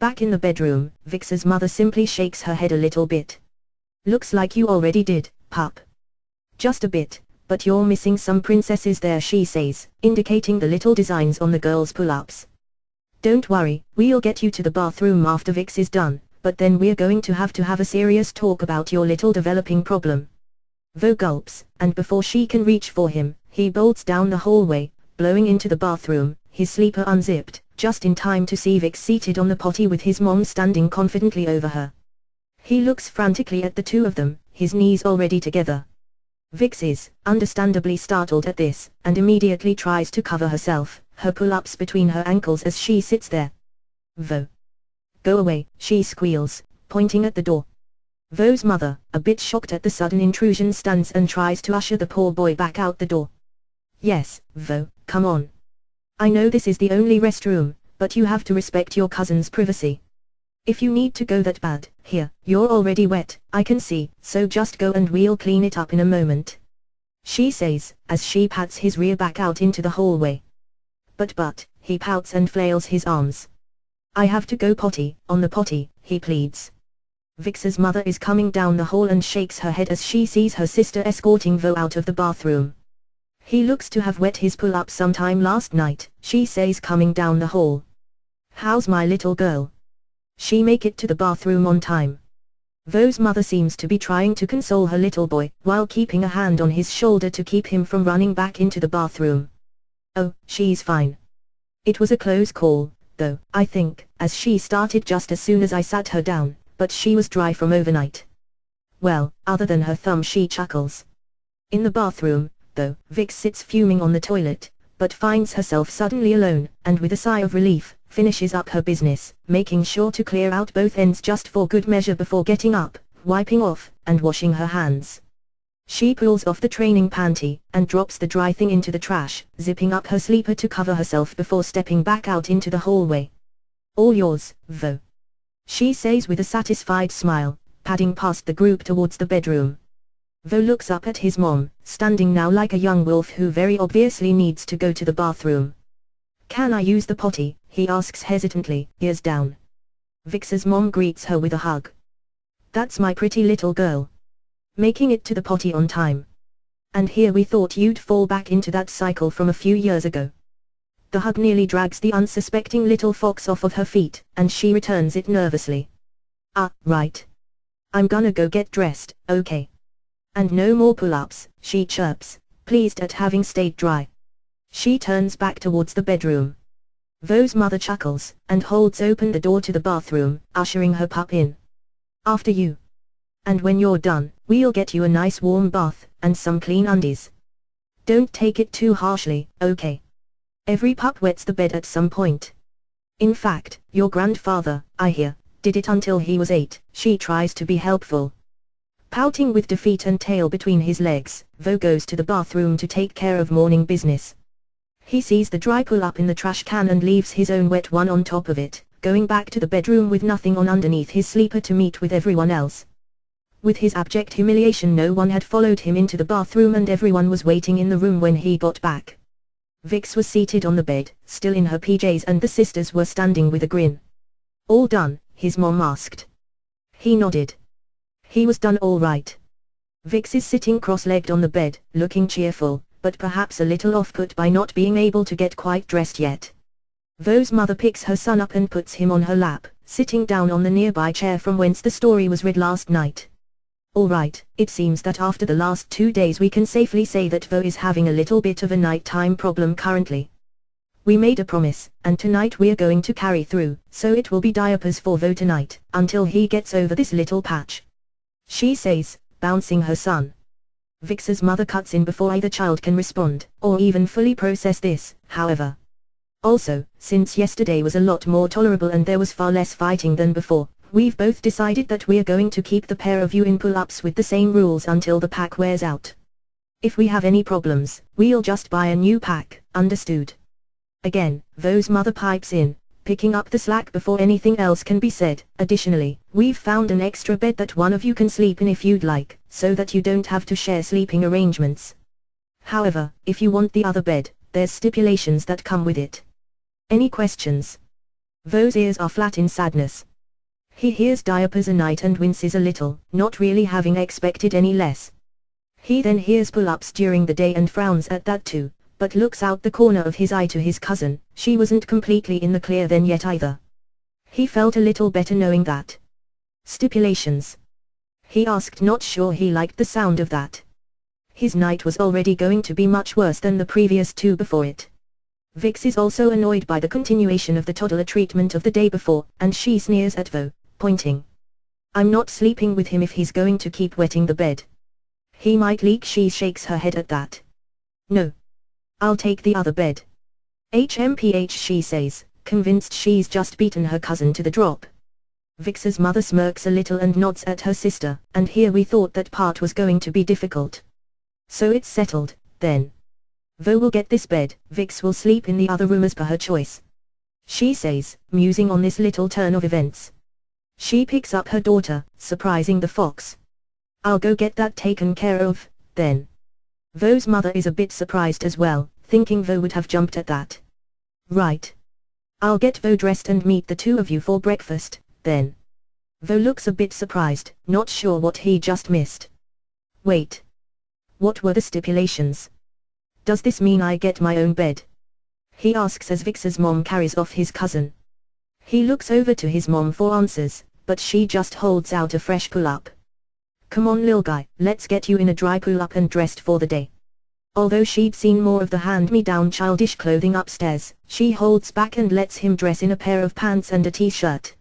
Back in the bedroom, Vix's mother simply shakes her head a little bit. Looks like you already did, pup. Just a bit, but you're missing some princesses there, she says, indicating the little designs on the girl's pull-ups. Don't worry, we'll get you to the bathroom after Vix is done, but then we're going to have a serious talk about your little developing problem. Vo gulps, and before she can reach for him, he bolts down the hallway, blowing into the bathroom, his sleeper unzipped, just in time to see Vix seated on the potty with his mom standing confidently over her. He looks frantically at the two of them, his knees already together. Vix is, understandably startled at this, and immediately tries to cover herself, her pull-ups between her ankles as she sits there. Vo. Go away, she squeals, pointing at the door. Vo's mother, a bit shocked at the sudden intrusion, stands and tries to usher the poor boy back out the door. Yes, Vo, come on. I know this is the only restroom, but you have to respect your cousin's privacy. If you need to go that bad, here, you're already wet, I can see, so just go and we'll clean it up in a moment. She says, as she pats his rear back out into the hallway. But, he pouts and flails his arms. I have to go potty, on the potty, he pleads. Vix's mother is coming down the hall and shakes her head as she sees her sister escorting Vo out of the bathroom. He looks to have wet his pull-up sometime last night, she says coming down the hall. How's my little girl? She make it to the bathroom on time? Vo's mother seems to be trying to console her little boy, while keeping a hand on his shoulder to keep him from running back into the bathroom. Oh, she's fine. It was a close call, though, I think, as she started just as soon as I sat her down, but she was dry from overnight. Well, other than her thumb, she chuckles. In the bathroom, though, Vix sits fuming on the toilet, but finds herself suddenly alone, and with a sigh of relief, finishes up her business, making sure to clear out both ends just for good measure before getting up, wiping off, and washing her hands. She pulls off the training panty, and drops the dry thing into the trash, zipping up her sleeper to cover herself before stepping back out into the hallway. All yours, Vo. She says with a satisfied smile, padding past the group towards the bedroom. Vo looks up at his mom, standing now like a young wolf who very obviously needs to go to the bathroom. Can I use the potty? He asks hesitantly, ears down. Vix's mom greets her with a hug. That's my pretty little girl. making it to the potty on time. And here we thought you'd fall back into that cycle from a few years ago. The hug nearly drags the unsuspecting little fox off of her feet, and she returns it nervously. Ah, right. I'm gonna go get dressed, okay. And no more pull-ups, she chirps, pleased at having stayed dry. She turns back towards the bedroom. Vo's mother chuckles, and holds open the door to the bathroom, ushering her pup in. After you. And when you're done, we'll get you a nice warm bath, and some clean undies. Don't take it too harshly, okay? Every pup wets the bed at some point. In fact, your grandfather, I hear, did it until he was 8, she tries to be helpful. Pouting with defeat and tail between his legs, Vo goes to the bathroom to take care of morning business. He sees the dry pull-up in the trash can and leaves his own wet one on top of it, going back to the bedroom with nothing on underneath his sleeper to meet with everyone else. With his abject humiliation, no one had followed him into the bathroom and everyone was waiting in the room when he got back. Vix was seated on the bed, still in her PJs, and the sisters were standing with a grin. All done? His mom asked. He nodded. He was done all right. Vix is sitting cross-legged on the bed, looking cheerful, but perhaps a little off-put by not being able to get quite dressed yet. Vo's mother picks her son up and puts him on her lap, sitting down on the nearby chair from whence the story was read last night. All right, it seems that after the last 2 days we can safely say that Vo is having a little bit of a nighttime problem currently. We made a promise, and tonight we're going to carry through, so it will be diapers for Vo tonight, until he gets over this little patch. She says, bouncing her son. Vix's mother cuts in before either child can respond, or even fully process this, however. Also, since yesterday was a lot more tolerable and there was far less fighting than before, we've both decided that we're going to keep the pair of you in pull-ups with the same rules until the pack wears out. If we have any problems, we'll just buy a new pack, understood? Again, Vo's mother pipes in, picking up the slack before anything else can be said. Additionally, we've found an extra bed that one of you can sleep in if you'd like, so that you don't have to share sleeping arrangements. However, if you want the other bed, there's stipulations that come with it. Any questions? Vo's ears are flat in sadness. He hears diapers a night and winces a little, not really having expected any less. He then hears pull-ups during the day and frowns at that too, but looks out the corner of his eye to his cousin. She wasn't completely in the clear then yet either. He felt a little better knowing that. Stipulations? He asked, not sure he liked the sound of that. His night was already going to be much worse than the previous 2 before it. Vix is also annoyed by the continuation of the toddler treatment of the day before, and she sneers at Vo, pointing. I'm not sleeping with him if he's going to keep wetting the bed. He might leak. She shakes her head at that. No. I'll take the other bed. HMPH, she says, convinced she's just beaten her cousin to the drop. Vix's mother smirks a little and nods at her sister, and here we thought that part was going to be difficult. So it's settled, then. Vo will get this bed, Vix will sleep in the other room as per her choice. She says, musing on this little turn of events. She picks up her daughter, surprising the fox. I'll go get that taken care of, then. Vo's mother is a bit surprised as well, thinking Vo would have jumped at that. Right. I'll get Vo dressed and meet the 2 of you for breakfast, then. Vo looks a bit surprised, not sure what he just missed. Wait. What were the stipulations? Does this mean I get my own bed? He asks as Vix's mom carries off his cousin. He looks over to his mom for answers, but she just holds out a fresh pull-up. Come on lil guy, let's get you in a dry pull-up and dressed for the day. Although she'd seen more of the hand-me-down childish clothing upstairs, she holds back and lets him dress in a pair of pants and a t-shirt.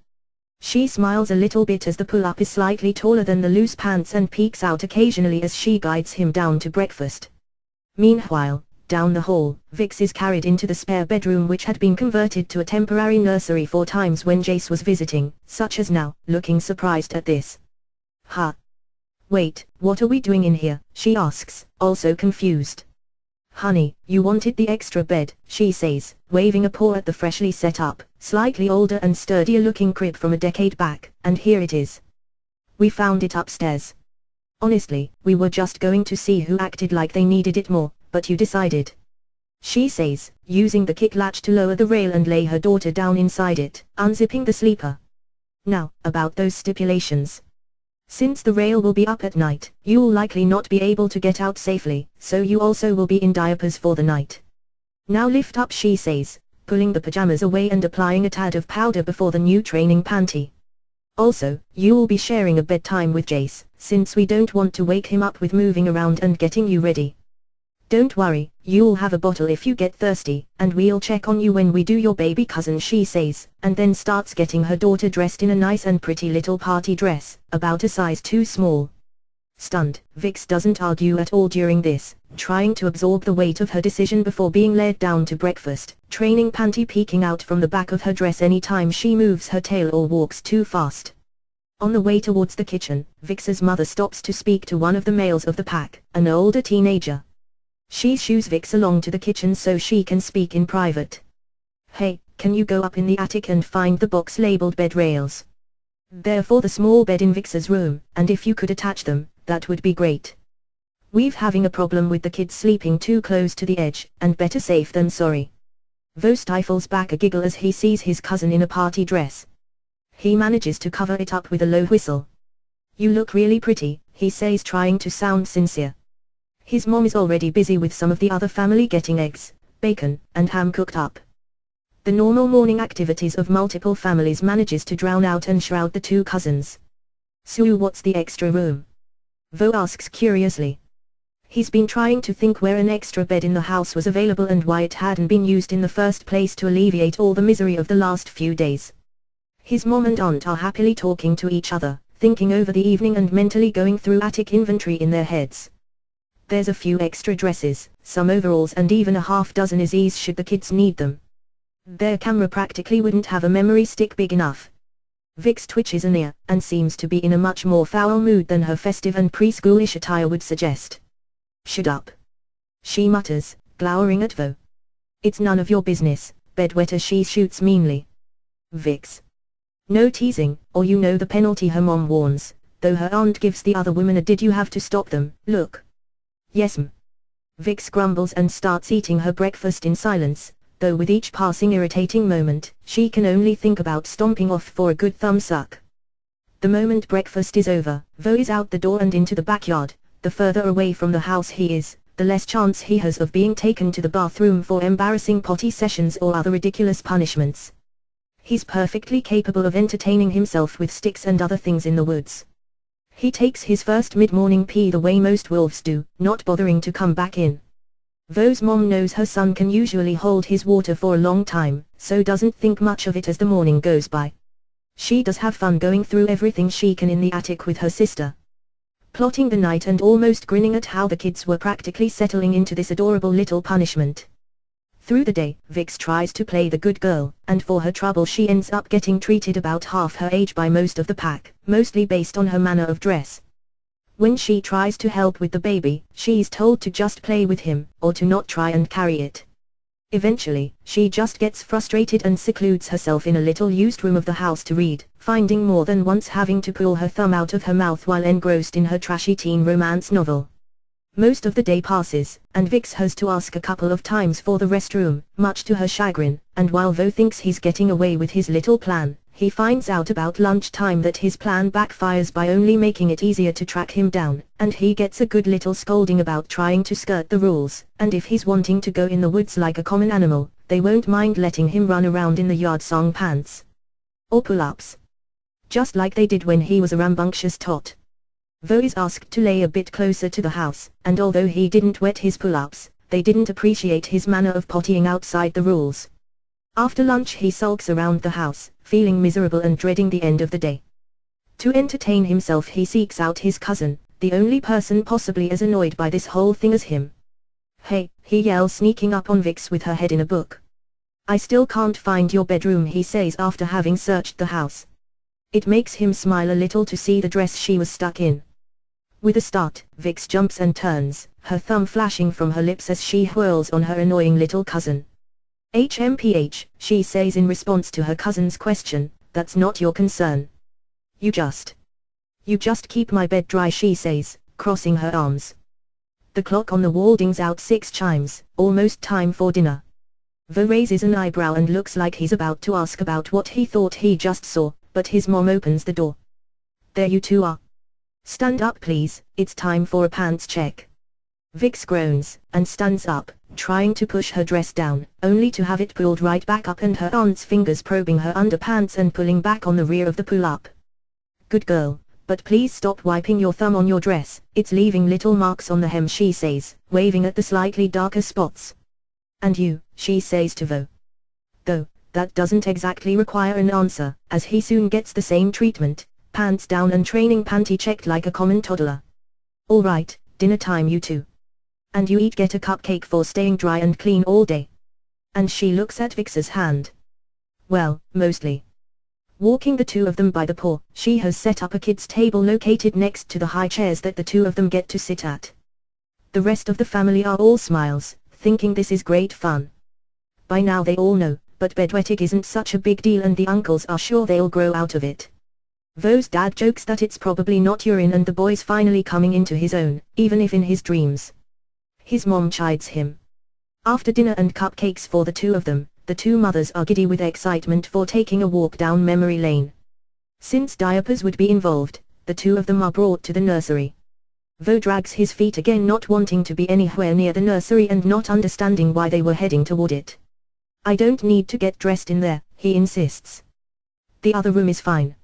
She smiles a little bit as the pull-up is slightly taller than the loose pants and peeks out occasionally as she guides him down to breakfast. Meanwhile, down the hall, Vix is carried into the spare bedroom which had been converted to a temporary nursery 4 times when Jace was visiting, such as now, looking surprised at this. Huh. Wait, what are we doing in here? She asks, also confused. Honey, you wanted the extra bed, she says, waving a paw at the freshly set up, slightly older and sturdier looking crib from a decade back, and here it is. We found it upstairs. Honestly, we were just going to see who acted like they needed it more, but you decided. She says, using the kick latch to lower the rail and lay her daughter down inside it, unzipping the sleeper. Now, about those stipulations. Since the rail will be up at night, you'll likely not be able to get out safely, so you also will be in diapers for the night. Now lift up, she says, pulling the pajamas away and applying a tad of powder before the new training panty. Also, you'll be sharing a bedtime with Jace, since we don't want to wake him up with moving around and getting you ready. Don't worry, you'll have a bottle if you get thirsty, and we'll check on you when we do your baby cousin, she says, and then starts getting her daughter dressed in a nice and pretty little party dress, about a size too small. Stunned, Vix doesn't argue at all during this, trying to absorb the weight of her decision before being led down to breakfast, training panty peeking out from the back of her dress anytime she moves her tail or walks too fast. On the way towards the kitchen, Vix's mother stops to speak to one of the males of the pack, an older teenager. She shoos Vix along to the kitchen so she can speak in private. Hey, can you go up in the attic and find the box labeled bed rails? They're for the small bed in Vix's room, and if you could attach them, that would be great. We've having a problem with the kids sleeping too close to the edge, and better safe than sorry. Vo stifles back a giggle as he sees his cousin in a party dress. He manages to cover it up with a low whistle. You look really pretty, he says, trying to sound sincere. His mom is already busy with some of the other family getting eggs, bacon, and ham cooked up. The normal morning activities of multiple families manages to drown out and shroud the two cousins. So what's the extra room? Vo asks curiously. He's been trying to think where an extra bed in the house was available and why it hadn't been used in the first place to alleviate all the misery of the last few days. His mom and aunt are happily talking to each other, thinking over the evening and mentally going through attic inventory in their heads. There's a few extra dresses, some overalls and even a half-dozen Izzies should the kids need them. Their camera practically wouldn't have a memory stick big enough. Vix twitches an ear, and seems to be in a much more foul mood than her festive and preschoolish attire would suggest. Shut up, she mutters, glowering at Vo. It's none of your business, bedwetter, she shoots meanly. Vix. No teasing, or you know the penalty, her mom warns, though her aunt gives the other woman a did you have to stop them look. Yes'm. Vix grumbles and starts eating her breakfast in silence, though with each passing irritating moment, she can only think about stomping off for a good thumbsuck. The moment breakfast is over, Vo is out the door and into the backyard. The further away from the house he is, the less chance he has of being taken to the bathroom for embarrassing potty sessions or other ridiculous punishments. He's perfectly capable of entertaining himself with sticks and other things in the woods. He takes his first mid-morning pee the way most wolves do, not bothering to come back in. Vo's mom knows her son can usually hold his water for a long time, so doesn't think much of it as the morning goes by. She does have fun going through everything she can in the attic with her sister, plotting the night and almost grinning at how the kids were practically settling into this adorable little punishment. Through the day, Vix tries to play the good girl, and for her trouble she ends up getting treated about half her age by most of the pack, mostly based on her manner of dress. When she tries to help with the baby, she's told to just play with him, or to not try and carry it. Eventually, she just gets frustrated and secludes herself in a little used room of the house to read, finding more than once having to pull her thumb out of her mouth while engrossed in her trashy teen romance novel. Most of the day passes, and Vix has to ask a couple of times for the restroom, much to her chagrin, and while Vo thinks he's getting away with his little plan, he finds out about lunchtime that his plan backfires by only making it easier to track him down, and he gets a good little scolding about trying to skirt the rules, and if he's wanting to go in the woods like a common animal, they won't mind letting him run around in the yard song pants. Or pull-ups. Just like they did when he was a rambunctious tot. Vo is asked to lay a bit closer to the house, and although he didn't wet his pull-ups, they didn't appreciate his manner of pottying outside the rules. After lunch he sulks around the house, feeling miserable and dreading the end of the day. To entertain himself he seeks out his cousin, the only person possibly as annoyed by this whole thing as him. Hey, he yells, sneaking up on Vix with her head in a book. I still can't find your bedroom, he says after having searched the house. It makes him smile a little to see the dress she was stuck in. With a start, Vix jumps and turns, her thumb flashing from her lips as she whirls on her annoying little cousin. HMPH, she says in response to her cousin's question, that's not your concern. You just keep my bed dry, she says, crossing her arms. The clock on the wall dings out 6 chimes, almost time for dinner. Vo raises an eyebrow and looks like he's about to ask about what he thought he just saw, but his mom opens the door. There you two are. Stand up please, it's time for a pants check. Vix groans, and stands up, trying to push her dress down, only to have it pulled right back up and her aunt's fingers probing her underpants and pulling back on the rear of the pull-up. Good girl, but please stop wiping your thumb on your dress, it's leaving little marks on the hem, she says, waving at the slightly darker spots. And you, she says to Vo. Though, that doesn't exactly require an answer, as he soon gets the same treatment, pants down and training panty checked like a common toddler. Alright, dinner time you two. And you eat get a cupcake for staying dry and clean all day. And she looks at Vix's hand. Well, mostly. Walking the two of them by the paw, she has set up a kid's table located next to the high chairs that the two of them get to sit at. The rest of the family are all smiles, thinking this is great fun. By now they all know, but bedwetting isn't such a big deal and the uncles are sure they'll grow out of it. Vo's dad jokes that it's probably not urine and the boy's finally coming into his own, even if in his dreams. His mom chides him. After dinner and cupcakes for the two of them, the two mothers are giddy with excitement for taking a walk down memory lane. Since diapers would be involved, the two of them are brought to the nursery. Vo drags his feet again, not wanting to be anywhere near the nursery and not understanding why they were heading toward it. I don't need to get dressed in there, he insists. The other room is fine.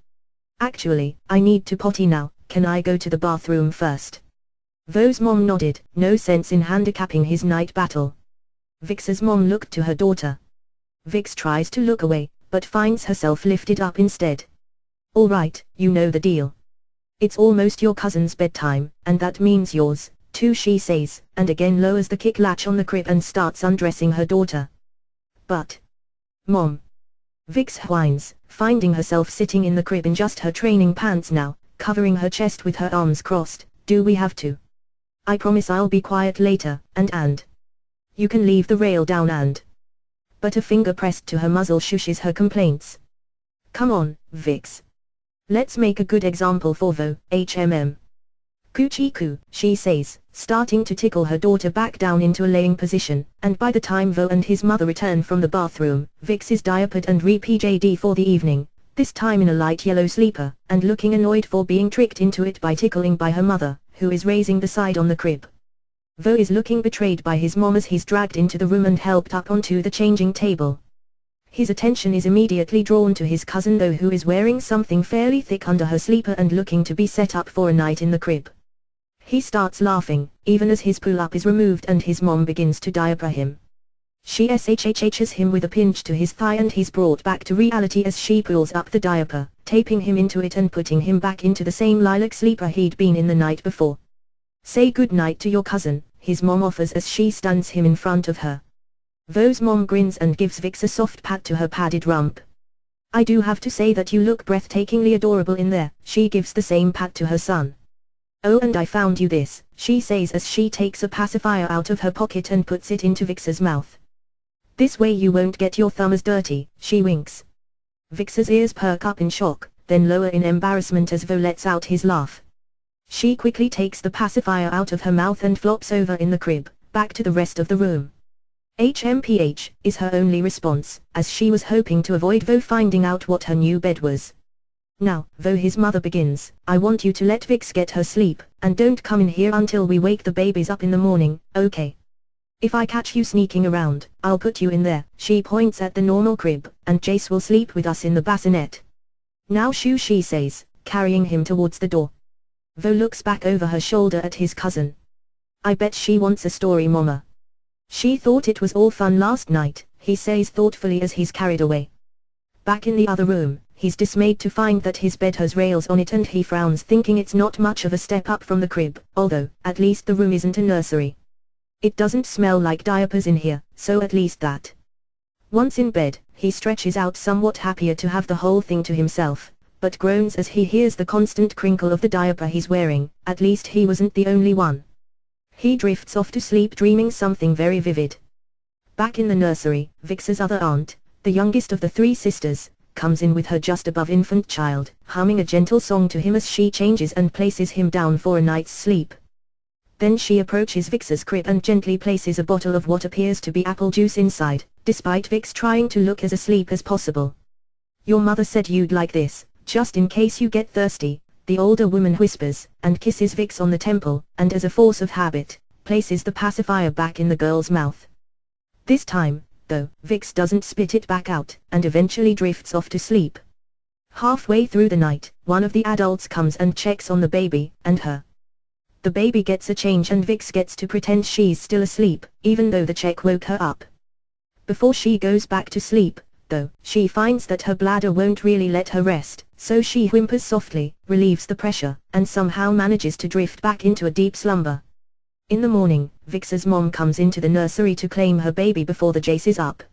Actually, I need to potty now, can I go to the bathroom first? Vo's mom nodded, no sense in handicapping his night battle. Vix's mom looked to her daughter. Vix tries to look away, but finds herself lifted up instead. Alright, you know the deal. It's almost your cousin's bedtime, and that means yours, too, she says, and again lowers the kick latch on the crib and starts undressing her daughter. But, Mom. Vix whines, finding herself sitting in the crib in just her training pants now, covering her chest with her arms crossed. Do we have to? I promise I'll be quiet later, and. You can leave the rail down and. But a finger pressed to her muzzle shushes her complaints. Come on, Vix. Let's make a good example for Vo, HMM. Coochie coo, she says, starting to tickle her daughter back down into a laying position, and by the time Vo and his mother return from the bathroom, Vix is diapered and re-PJD for the evening, this time in a light yellow sleeper, and looking annoyed for being tricked into it by tickling by her mother, who is raising the side on the crib. Vo is looking betrayed by his mom as he's dragged into the room and helped up onto the changing table. His attention is immediately drawn to his cousin though, who is wearing something fairly thick under her sleeper and looking to be set up for a night in the crib. He starts laughing, even as his pull-up is removed and his mom begins to diaper him. She shhhs him with a pinch to his thigh and he's brought back to reality as she pulls up the diaper, taping him into it and putting him back into the same lilac sleeper he'd been in the night before. Say good night to your cousin, his mom offers as she stands him in front of her. Vo's mom grins and gives Vix a soft pat to her padded rump. I do have to say that you look breathtakingly adorable in there, she gives the same pat to her son. Oh, and I found you this, she says as she takes a pacifier out of her pocket and puts it into Vix's mouth. This way you won't get your thumb as dirty, she winks. Vix's ears perk up in shock, then lower in embarrassment as Vo lets out his laugh. She quickly takes the pacifier out of her mouth and flops over in the crib, back to the rest of the room. HMPH, is her only response, as she was hoping to avoid Vo finding out what her new bed was. Now, Vo, his mother begins, I want you to let Vix get her sleep, and don't come in here until we wake the babies up in the morning, okay? If I catch you sneaking around, I'll put you in there, she points at the normal crib, and Jace will sleep with us in the bassinet. Now shoo, she says, carrying him towards the door. Vo looks back over her shoulder at his cousin. I bet she wants a story, mama. She thought it was all fun last night, he says thoughtfully as he's carried away. Back in the other room, he's dismayed to find that his bed has rails on it and he frowns thinking it's not much of a step up from the crib, although, at least the room isn't a nursery. It doesn't smell like diapers in here, so at least that. Once in bed, he stretches out somewhat happier to have the whole thing to himself, but groans as he hears the constant crinkle of the diaper he's wearing, at least he wasn't the only one. He drifts off to sleep dreaming something very vivid. Back in the nursery, Vix's other aunt, the youngest of the three sisters, comes in with her just above infant child, humming a gentle song to him as she changes and places him down for a night's sleep. Then she approaches Vix's crib and gently places a bottle of what appears to be apple juice inside, despite Vix trying to look as asleep as possible. Your mother said you'd like this, just in case you get thirsty, the older woman whispers, and kisses Vix on the temple, and as a force of habit, places the pacifier back in the girl's mouth. This time, though, Vix doesn't spit it back out, and eventually drifts off to sleep. Halfway through the night, one of the adults comes and checks on the baby, and her. The baby gets a change and Vix gets to pretend she's still asleep, even though the check woke her up. Before she goes back to sleep, though, she finds that her bladder won't really let her rest, so she whimpers softly, relieves the pressure, and somehow manages to drift back into a deep slumber. In the morning, Vix's mom comes into the nursery to claim her baby before the Jace is up.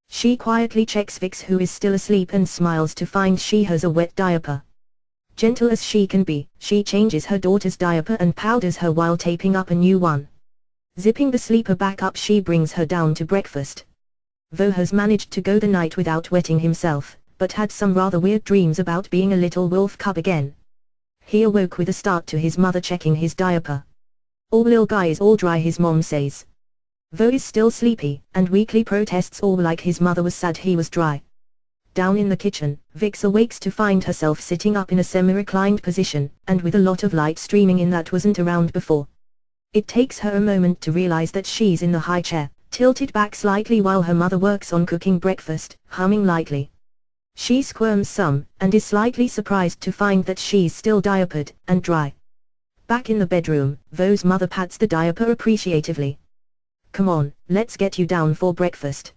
She quietly checks Vix, who is still asleep, and smiles to find she has a wet diaper. Gentle as she can be, she changes her daughter's diaper and powders her while taping up a new one. Zipping the sleeper back up, she brings her down to breakfast. Vo has managed to go the night without wetting himself, but had some rather weird dreams about being a little wolf cub again. He awoke with a start to his mother checking his diaper. "Oh, lil guy is all dry," his mom says. Vo is still sleepy, and weakly protests all like his mother was sad he was dry. Down in the kitchen, Vix awakes to find herself sitting up in a semi-reclined position, and with a lot of light streaming in that wasn't around before. It takes her a moment to realize that she's in the high chair, tilted back slightly while her mother works on cooking breakfast, humming lightly. She squirms some, and is slightly surprised to find that she's still diapered, and dry. Back in the bedroom, Vo's mother pats the diaper appreciatively. "Come on, let's get you down for breakfast."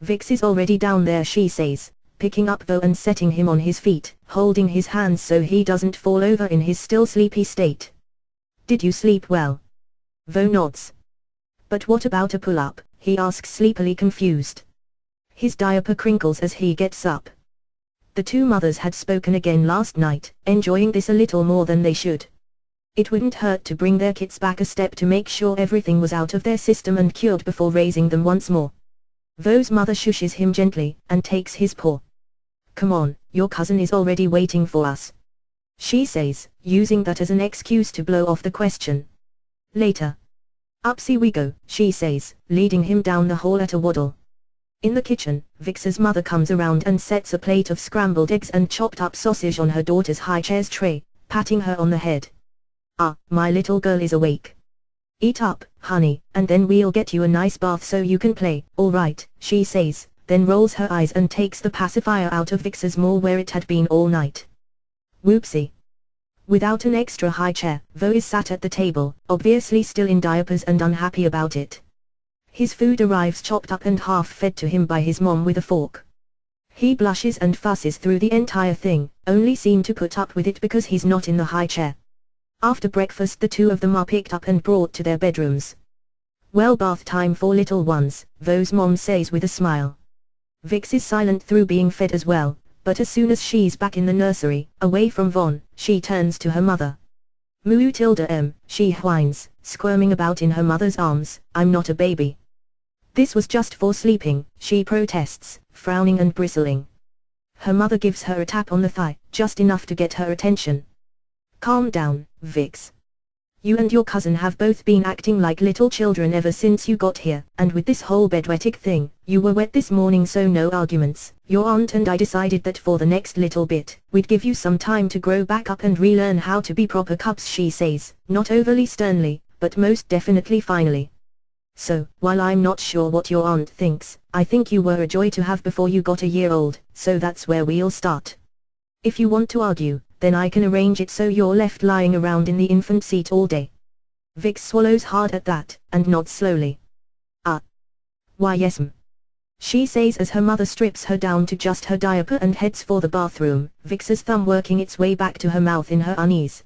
"Vix is already down there," she says, picking up Vo and setting him on his feet, holding his hands so he doesn't fall over in his still sleepy state. "Did you sleep well?" Vo nods. "But what about a pull-up?" he asks, sleepily confused. His diaper crinkles as he gets up. The two mothers had spoken again last night, enjoying this a little more than they should. It wouldn't hurt to bring their kids back a step to make sure everything was out of their system and cured before raising them once more. Vo's mother shushes him gently, and takes his paw. "Come on, your cousin is already waiting for us," she says, using that as an excuse to blow off the question. Later. "Upsy we go," she says, leading him down the hall at a waddle. In the kitchen, Vix's mother comes around and sets a plate of scrambled eggs and chopped up sausage on her daughter's high chair's tray, patting her on the head. "Ah, my little girl is awake. Eat up, honey, and then we'll get you a nice bath so you can play." "All right," she says, then rolls her eyes and takes the pacifier out of Vix's maw where it had been all night. Whoopsie. Without an extra high chair, Vo is sat at the table, obviously still in diapers and unhappy about it. His food arrives chopped up and half fed to him by his mom with a fork. He blushes and fusses through the entire thing, only seem to put up with it because he's not in the high chair. After breakfast, the two of them are picked up and brought to their bedrooms. "Well, bath time for little ones," Vo's mom says with a smile. Vix is silent through being fed as well, but as soon as she's back in the nursery, away from Vonn, she turns to her mother. "Moo tilde she whines, squirming about in her mother's arms. "I'm not a baby. This was just for sleeping," she protests, frowning and bristling. Her mother gives her a tap on the thigh, just enough to get her attention. "Calm down, Vix. You and your cousin have both been acting like little children ever since you got here, and with this whole bedwetting thing, you were wet this morning, so no arguments. Your aunt and I decided that for the next little bit, we'd give you some time to grow back up and relearn how to be proper cubs," she says, not overly sternly, but most definitely finally. "So, while I'm not sure what your aunt thinks, I think you were a joy to have before you got a year old, so that's where we'll start. If you want to argue, then I can arrange it so you're left lying around in the infant seat all day." Vix swallows hard at that, and nods slowly. Why yes'm," she says as her mother strips her down to just her diaper and heads for the bathroom, Vix's thumb working its way back to her mouth in her unease.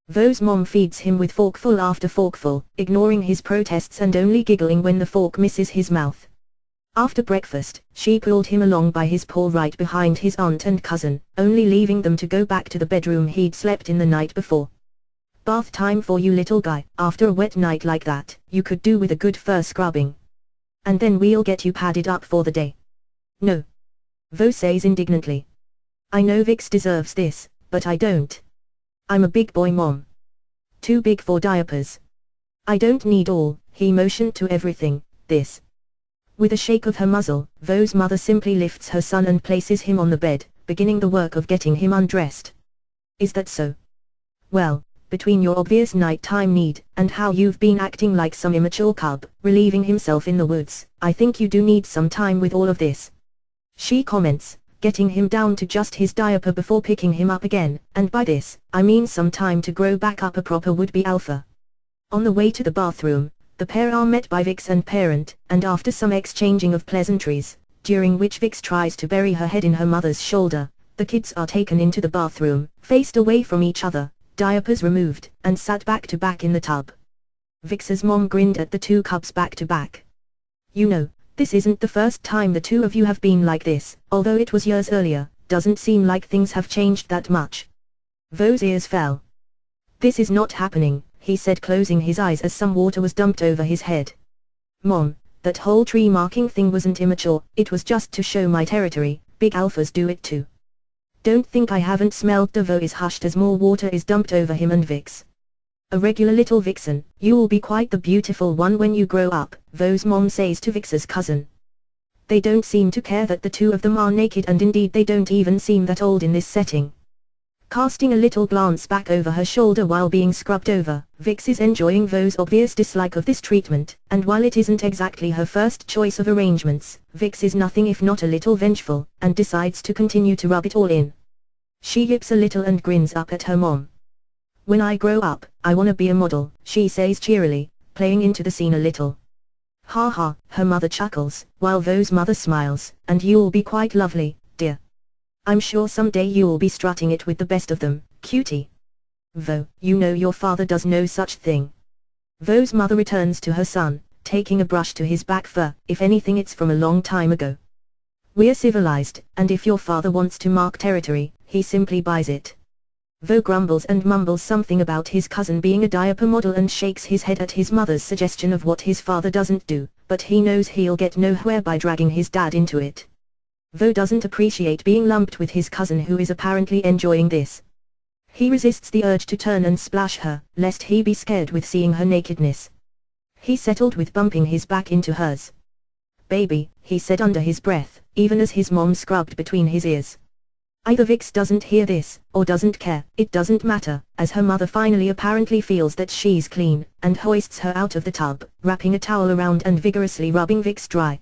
Vo's mom feeds him with forkful after forkful, ignoring his protests and only giggling when the fork misses his mouth. After breakfast, she pulled him along by his paw right behind his aunt and cousin, only leaving them to go back to the bedroom he'd slept in the night before. "Bath time for you, little guy. After a wet night like that, you could do with a good fur scrubbing. And then we'll get you padded up for the day." "No," Vo says indignantly. "I know Vix deserves this, but I don't. I'm a big boy, Mom. Too big for diapers. I don't need all," he motioned to everything, "this." With a shake of her muzzle, Vo's mother simply lifts her son and places him on the bed, beginning the work of getting him undressed. "Is that so?" Well, between your obvious nighttime need, and how you've been acting like some immature cub, relieving himself in the woods, I think you do need some time with all of this. She comments, getting him down to just his diaper before picking him up again, and by this, I mean some time to grow back up a proper would-be alpha. On the way to the bathroom, the pair are met by Vix and parent, and after some exchanging of pleasantries, during which Vix tries to bury her head in her mother's shoulder, the kids are taken into the bathroom, faced away from each other, diapers removed, and sat back to back in the tub. Vix's mom grinned at the two cubs back to back. You know, this isn't the first time the two of you have been like this, although it was years earlier, doesn't seem like things have changed that much. Vo's ears fell. This is not happening, he said, closing his eyes as some water was dumped over his head. Mom, that whole tree marking thing wasn't immature, it was just to show my territory, big alphas do it too. Don't think I haven't smelled. Vo is hushed as more water is dumped over him and Vix. A regular little vixen, you'll be quite the beautiful one when you grow up, Vo's mom says to Vix's cousin. They don't seem to care that the two of them are naked, and indeed they don't even seem that old in this setting. Casting a little glance back over her shoulder while being scrubbed over, Vix is enjoying Vo's obvious dislike of this treatment, and while it isn't exactly her first choice of arrangements, Vix is nothing if not a little vengeful, and decides to continue to rub it all in. She yips a little and grins up at her mom. When I grow up, I wanna be a model, she says cheerily, playing into the scene a little. Ha ha, her mother chuckles, while Vo's mother smiles, and you'll be quite lovely, dear. I'm sure someday you'll be strutting it with the best of them, cutie. Vo, you know your father does no such thing. Vo's mother returns to her son, taking a brush to his back fur. If anything, it's from a long time ago. We're civilized, and if your father wants to mark territory, he simply buys it. Vo grumbles and mumbles something about his cousin being a diaper model and shakes his head at his mother's suggestion of what his father doesn't do, but he knows he'll get nowhere by dragging his dad into it. Vo doesn't appreciate being lumped with his cousin, who is apparently enjoying this. He resists the urge to turn and splash her, lest he be scared with seeing her nakedness. He settled with bumping his back into hers. Baby, he said under his breath, even as his mom scrubbed between his ears. Either Vix doesn't hear this, or doesn't care, it doesn't matter, as her mother finally apparently feels that she's clean, and hoists her out of the tub, wrapping a towel around and vigorously rubbing Vix dry.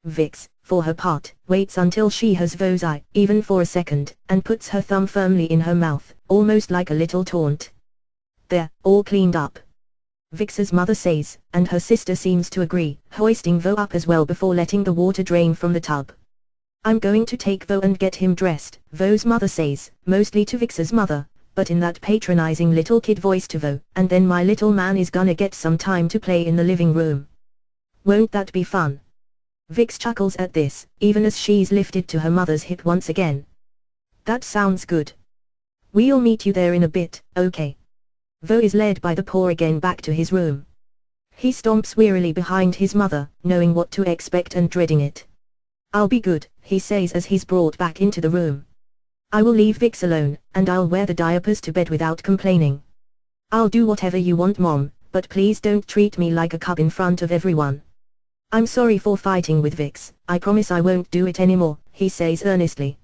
Vix, for her part, waits until she has Vo's eye, even for a second, and puts her thumb firmly in her mouth, almost like a little taunt. There, all cleaned up. Vix's mother says, and her sister seems to agree, hoisting Vo up as well before letting the water drain from the tub. I'm going to take Vo and get him dressed, Vo's mother says, mostly to Vix's mother, but in that patronizing little kid voice to Vo, and then my little man is gonna get some time to play in the living room. Won't that be fun? Vix chuckles at this, even as she's lifted to her mother's hip once again. That sounds good. We'll meet you there in a bit, okay? Vo is led by the paw again back to his room. He stomps wearily behind his mother, knowing what to expect and dreading it. I'll be good, he says as he's brought back into the room. I will leave Vix alone, and I'll wear the diapers to bed without complaining. I'll do whatever you want, Mom, but please don't treat me like a cub in front of everyone. I'm sorry for fighting with Vix, I promise I won't do it anymore, he says earnestly.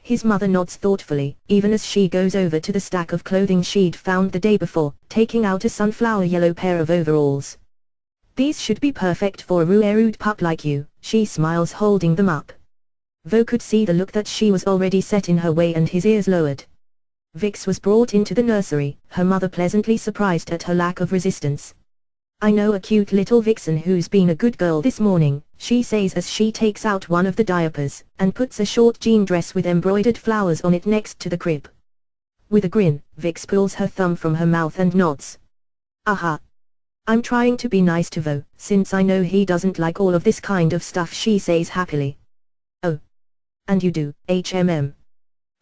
His mother nods thoughtfully, even as she goes over to the stack of clothing she'd found the day before, taking out a sunflower yellow pair of overalls. These should be perfect for a rude pup like you, she smiles, holding them up. Vo could see the look that she was already set in her way, and his ears lowered. Vix was brought into the nursery, her mother pleasantly surprised at her lack of resistance. I know a cute little vixen who's been a good girl this morning, she says as she takes out one of the diapers, and puts a short jean dress with embroidered flowers on it next to the crib. With a grin, Vix pulls her thumb from her mouth and nods. Aha! I'm trying to be nice to Vo, since I know he doesn't like all of this kind of stuff, she says happily. Oh. And you do, HMM?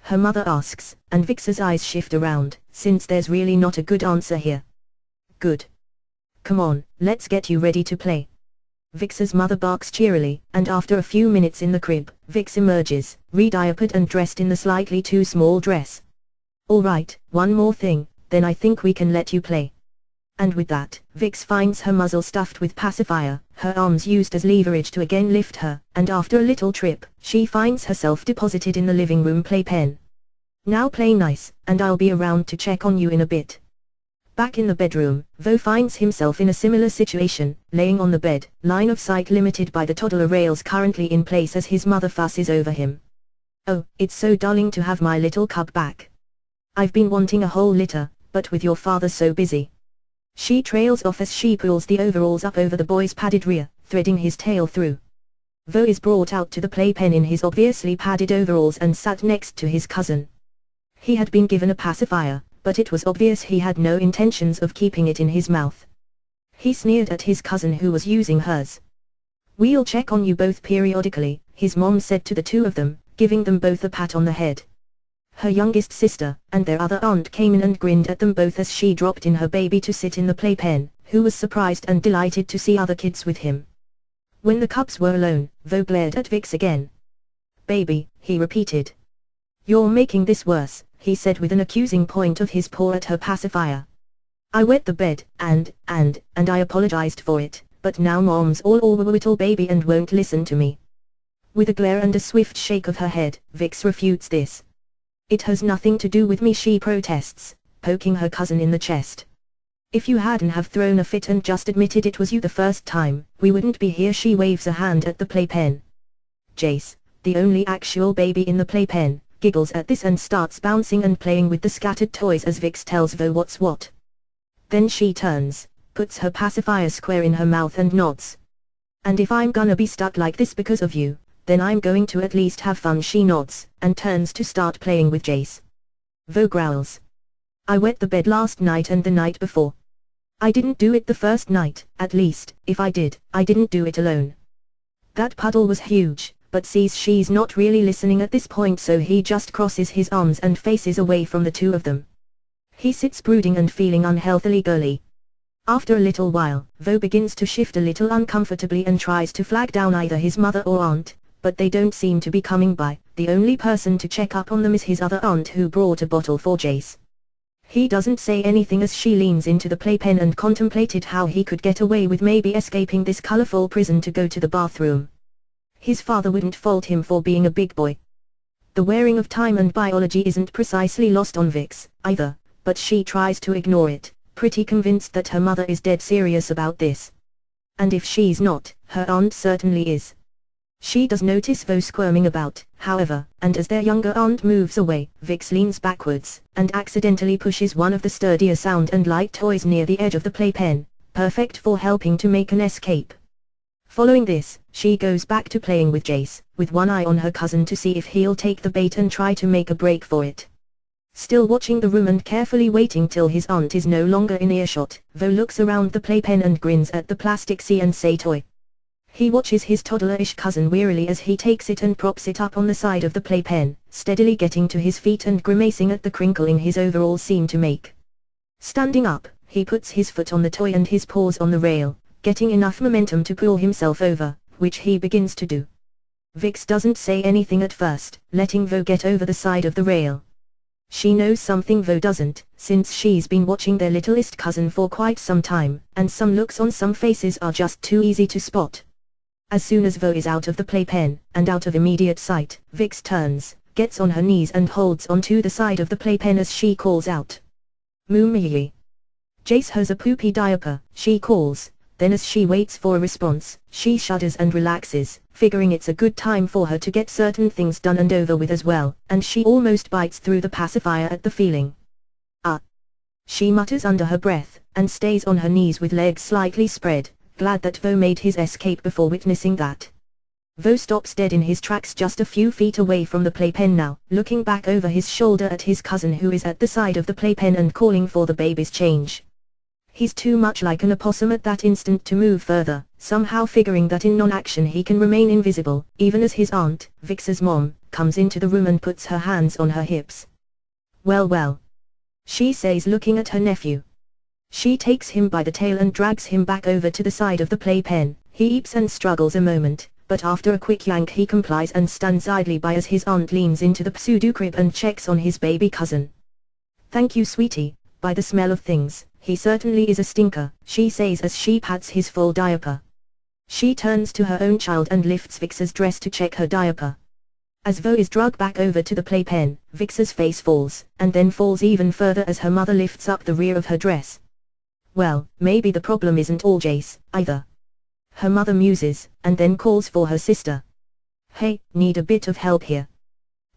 Her mother asks, and Vix's eyes shift around, since there's really not a good answer here. Good. Come on, let's get you ready to play. Vix's mother barks cheerily, and after a few minutes in the crib, Vix emerges, re-diapered and dressed in the slightly too small dress. Alright, one more thing, then I think we can let you play. And with that, Vix finds her muzzle stuffed with pacifier, her arms used as leverage to again lift her, and after a little trip, she finds herself deposited in the living room playpen. Now play nice, and I'll be around to check on you in a bit. Back in the bedroom, Vo finds himself in a similar situation, laying on the bed, line of sight limited by the toddler rails currently in place as his mother fusses over him. Oh, it's so darling to have my little cub back. I've been wanting a whole litter, but with your father so busy. She trails off as she pulls the overalls up over the boy's padded rear, threading his tail through. Vo is brought out to the playpen in his obviously padded overalls and sat next to his cousin. He had been given a pacifier, but it was obvious he had no intentions of keeping it in his mouth. He sneered at his cousin who was using hers. "We'll check on you both periodically," his mom said to the two of them, giving them both a pat on the head. Her youngest sister, and their other aunt came in and grinned at them both as she dropped in her baby to sit in the playpen, who was surprised and delighted to see other kids with him. When the cubs were alone, Vo glared at Vix again. "Baby," he repeated. "You're making this worse," he said with an accusing point of his paw at her pacifier. "I wet the bed, and I apologized for it, but now Mom's all over little baby and won't listen to me." With a glare and a swift shake of her head, Vix refutes this. "It has nothing to do with me," she protests, poking her cousin in the chest. "If you hadn't have thrown a fit and just admitted it was you the first time, we wouldn't be here." She waves a hand at the playpen. Jace, the only actual baby in the playpen, giggles at this and starts bouncing and playing with the scattered toys as Vix tells Vo what's what. Then she turns, puts her pacifier square in her mouth and nods. "And if I'm gonna be stuck like this because of you, then I'm going to at least have fun." She nods, and turns to start playing with Jace. Vo growls. "I wet the bed last night and the night before. I didn't do it the first night, at least, if I did, I didn't do it alone." That puddle was huge, but sees she's not really listening at this point, so he just crosses his arms and faces away from the two of them. He sits brooding and feeling unhealthily girly. After a little while, Vo begins to shift a little uncomfortably and tries to flag down either his mother or aunt, but they don't seem to be coming by. The only person to check up on them is his other aunt, who brought a bottle for Jace. He doesn't say anything as she leans into the playpen and contemplated how he could get away with maybe escaping this colorful prison to go to the bathroom. His father wouldn't fault him for being a big boy. The wearing of time and biology isn't precisely lost on Vix, either, but she tries to ignore it, pretty convinced that her mother is dead serious about this. And if she's not, her aunt certainly is. She does notice Vo squirming about, however, and as their younger aunt moves away, Vix leans backwards, and accidentally pushes one of the sturdier sound and light toys near the edge of the playpen, perfect for helping to make an escape. Following this, she goes back to playing with Jace, with one eye on her cousin to see if he'll take the bait and try to make a break for it. Still watching the room and carefully waiting till his aunt is no longer in earshot, Vo looks around the playpen and grins at the plastic see-and-say toy. He watches his toddlerish cousin wearily as he takes it and props it up on the side of the playpen, steadily getting to his feet and grimacing at the crinkling his overalls seem to make. Standing up, he puts his foot on the toy and his paws on the rail, getting enough momentum to pull himself over, which he begins to do. Vix doesn't say anything at first, letting Vo get over the side of the rail. She knows something Vo doesn't, since she's been watching their littlest cousin for quite some time, and some looks on some faces are just too easy to spot. As soon as Vo is out of the playpen, and out of immediate sight, Vix turns, gets on her knees and holds onto the side of the playpen as she calls out. "Moo-mee." "Jace has a poopy diaper," she calls, then as she waits for a response, she shudders and relaxes, figuring it's a good time for her to get certain things done and over with as well, and she almost bites through the pacifier at the feeling. "Ah!" she mutters under her breath, and stays on her knees with legs slightly spread, glad that Vo made his escape before witnessing that. Vo stops dead in his tracks just a few feet away from the playpen now, looking back over his shoulder at his cousin who is at the side of the playpen and calling for the baby's change. He's too much like an opossum at that instant to move further, somehow figuring that in non-action he can remain invisible, even as his aunt, Vix's mom, comes into the room and puts her hands on her hips. "Well well," she says looking at her nephew. She takes him by the tail and drags him back over to the side of the playpen. He eeps and struggles a moment, but after a quick yank he complies and stands idly by as his aunt leans into the pseudo-crib and checks on his baby cousin. "Thank you, sweetie, by the smell of things, he certainly is a stinker," she says as she pats his full diaper. She turns to her own child and lifts Vix's dress to check her diaper. As Vo is dragged back over to the playpen, Vix's face falls, and then falls even further as her mother lifts up the rear of her dress. Well, maybe the problem isn't all Jace, either. Her mother muses, and then calls for her sister. Hey, need a bit of help here.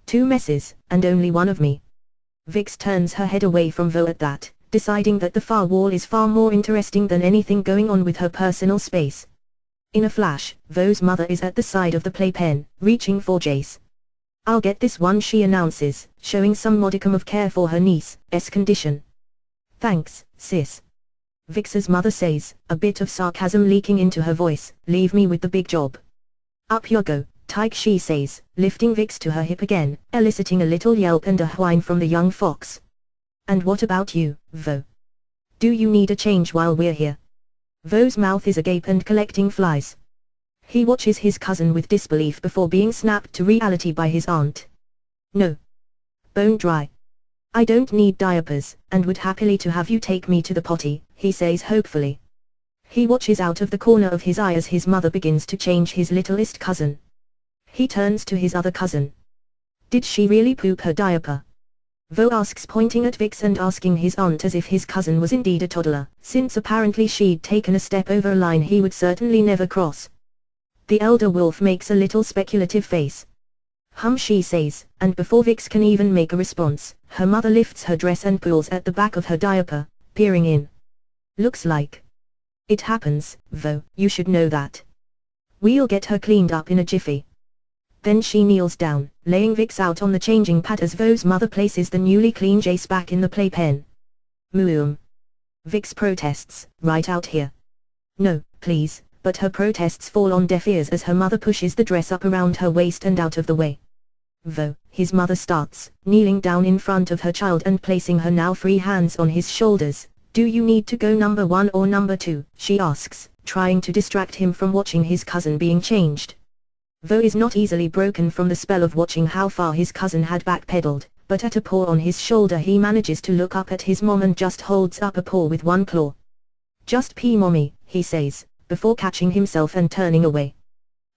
2 messes, and only one of me. Vix turns her head away from Vo at that, deciding that the far wall is far more interesting than anything going on with her personal space. In a flash, Vo's mother is at the side of the playpen, reaching for Jace. I'll get this one, she announces, showing some modicum of care for her niece's condition. Thanks, sis. Vix's mother says, a bit of sarcasm leaking into her voice, leave me with the big job. Up you go, Tyke, she says, lifting Vix to her hip again, eliciting a little yelp and a whine from the young fox. And what about you, Vo? Do you need a change while we're here? Vo's mouth is agape and collecting flies. He watches his cousin with disbelief before being snapped to reality by his aunt. No. Bone dry. I don't need diapers, and would happily to have you take me to the potty, he says hopefully. He watches out of the corner of his eye as his mother begins to change his littlest cousin. He turns to his other cousin. Did she really poop her diaper? Vo asks, pointing at Vix and asking his aunt as if his cousin was indeed a toddler, since apparently she'd taken a step over a line he would certainly never cross. The elder wolf makes a little speculative face. She says, and before Vix can even make a response, her mother lifts her dress and pulls at the back of her diaper, peering in. Looks like. It happens, Vo, you should know that. We'll get her cleaned up in a jiffy. Then she kneels down, laying Vix out on the changing pad as Vo's mother places the newly clean Jace back in the playpen. Vix protests, right out here. No, please, but her protests fall on deaf ears as her mother pushes the dress up around her waist and out of the way. Vo, his mother starts, kneeling down in front of her child and placing her now free hands on his shoulders. Do you need to go number 1 or number 2, she asks, trying to distract him from watching his cousin being changed. Vo is not easily broken from the spell of watching how far his cousin had backpedaled, but at a paw on his shoulder he manages to look up at his mom and just holds up a paw with one claw. Just pee, mommy, he says, before catching himself and turning away.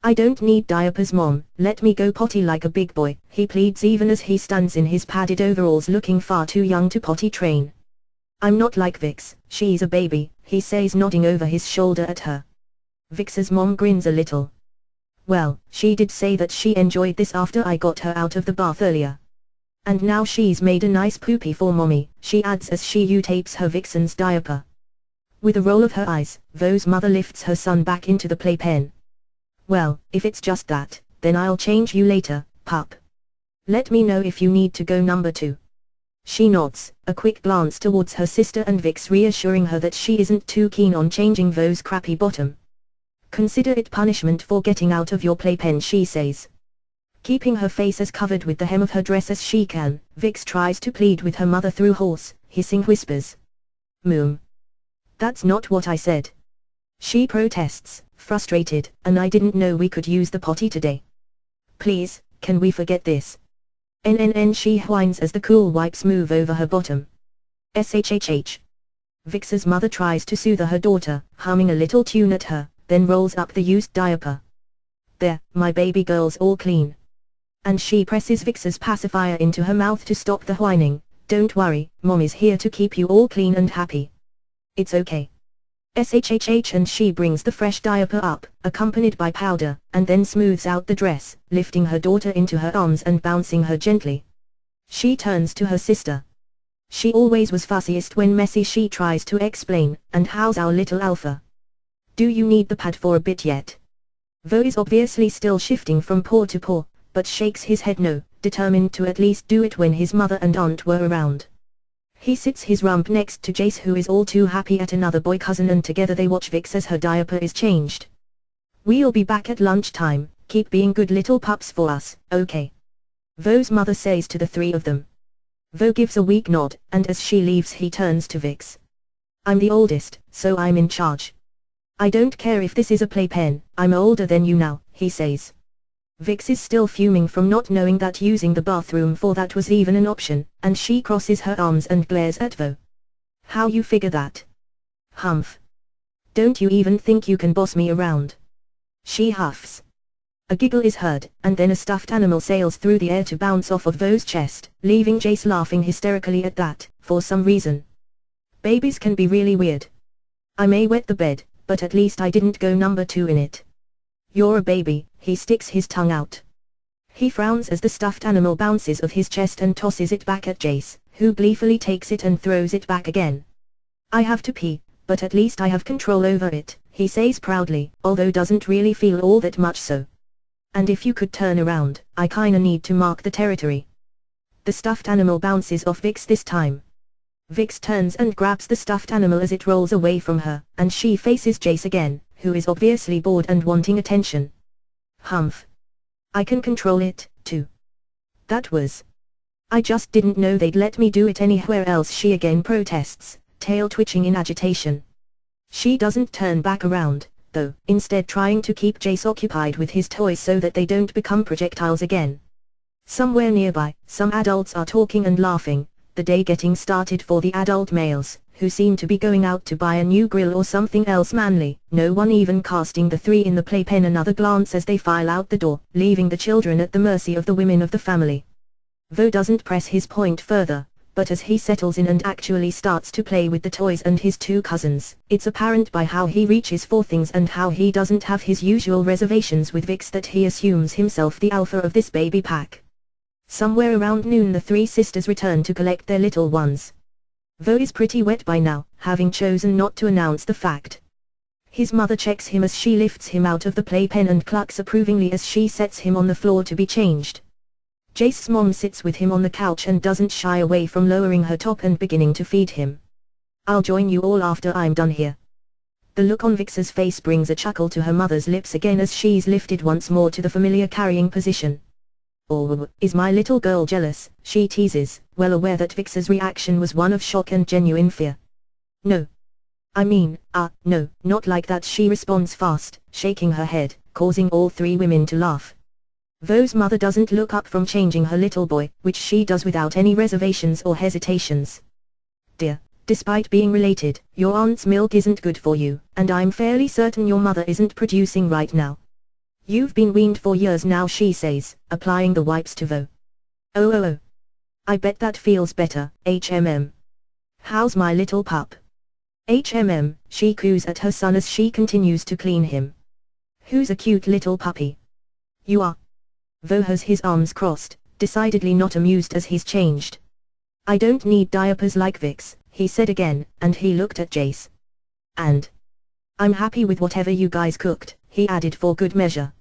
I don't need diapers, mom, let me go potty like a big boy, he pleads even as he stands in his padded overalls looking far too young to potty train. I'm not like Vix, she's a baby, he says, nodding over his shoulder at her. Vix's mom grins a little. Well, she did say that she enjoyed this after I got her out of the bath earlier. And now she's made a nice poopy for mommy, she adds as she U-tapes her Vixen's diaper. With a roll of her eyes, Vo's mother lifts her son back into the playpen. Well, if it's just that, then I'll change you later, pup. Let me know if you need to go number 2. She nods, a quick glance towards her sister and Vix reassuring her that she isn't too keen on changing Vo's crappy bottom. Consider it punishment for getting out of your playpen, she says. Keeping her face as covered with the hem of her dress as she can, Vix tries to plead with her mother through hoarse, hissing whispers. Moom. That's not what I said. She protests, frustrated, and I didn't know we could use the potty today. Please, can we forget this? She whines as the cool wipes move over her bottom. SHHH. Vix's mother tries to soothe her daughter, humming a little tune at her, then rolls up the used diaper. There, my baby girl's all clean. And she presses Vix's pacifier into her mouth to stop the whining. Don't worry, mom is here to keep you all clean and happy. It's okay. SHHH, and she brings the fresh diaper up, accompanied by powder, and then smooths out the dress, lifting her daughter into her arms and bouncing her gently. She turns to her sister. She always was fussiest when messy, she tries to explain, and how's our little alpha? Do you need the pad for a bit yet? Vo is obviously still shifting from paw to paw, but shakes his head no, determined to at least do it when his mother and aunt were around. He sits his rump next to Jace, who is all too happy at another boy cousin, and together they watch Vix as her diaper is changed. We'll be back at lunchtime, keep being good little pups for us, okay? Vo's mother says to the 3 of them. Vo gives a weak nod, and as she leaves he turns to Vix. I'm the oldest, so I'm in charge. I don't care if this is a playpen, I'm older than you now, he says. Vix is still fuming from not knowing that using the bathroom for that was even an option, and she crosses her arms and glares at Vo. How you figure that? Humph. Don't you even think you can boss me around? She huffs. A giggle is heard, and then a stuffed animal sails through the air to bounce off of Vo's chest, leaving Jace laughing hysterically at that, for some reason. Babies can be really weird. I may wet the bed, but at least I didn't go number 2 in it. You're a baby, he sticks his tongue out. He frowns as the stuffed animal bounces off his chest and tosses it back at Jace, who gleefully takes it and throws it back again. I have to pee, but at least I have control over it, he says proudly, although doesn't really feel all that much so. And if you could turn around, I kinda need to mark the territory. The stuffed animal bounces off Vix this time. Vix turns and grabs the stuffed animal as it rolls away from her, and she faces Jace again, who is obviously bored and wanting attention. Humph. I can control it, too. That was. I just didn't know they'd let me do it anywhere else, she again protests, tail twitching in agitation. She doesn't turn back around, though, instead trying to keep Jace occupied with his toys so that they don't become projectiles again. Somewhere nearby, some adults are talking and laughing, the day getting started for the adult males, who seem to be going out to buy a new grill or something else manly, no one even casting the 3 in the playpen another glance as they file out the door, leaving the children at the mercy of the women of the family. Vo doesn't press his point further, but as he settles in and actually starts to play with the toys and his 2 cousins, it's apparent by how he reaches for things and how he doesn't have his usual reservations with Vix that he assumes himself the alpha of this baby pack. Somewhere around noon the 3 sisters return to collect their little ones. Vo is pretty wet by now, having chosen not to announce the fact. His mother checks him as she lifts him out of the playpen and clucks approvingly as she sets him on the floor to be changed. Jace's mom sits with him on the couch and doesn't shy away from lowering her top and beginning to feed him. I'll join you all after I'm done here. The look on Vix's face brings a chuckle to her mother's lips again as she's lifted once more to the familiar carrying position. Oh, is my little girl jealous, she teases, well aware that Vix's reaction was one of shock and genuine fear. No. I mean, no, not like that, she responds fast, shaking her head, causing all 3 women to laugh. Vo's mother doesn't look up from changing her little boy, which she does without any reservations or hesitations. Dear, despite being related, your aunt's milk isn't good for you, and I'm fairly certain your mother isn't producing right now. You've been weaned for years now, she says, applying the wipes to Vo. Oh. I bet that feels better, HMM. How's my little pup? HMM, she coos at her son as she continues to clean him. Who's a cute little puppy? You are. Vo has his arms crossed, decidedly not amused as he's changed. I don't need diapers like Vix, he said again, and he looked at Jace. And I'm happy with whatever you guys cooked, he added for good measure.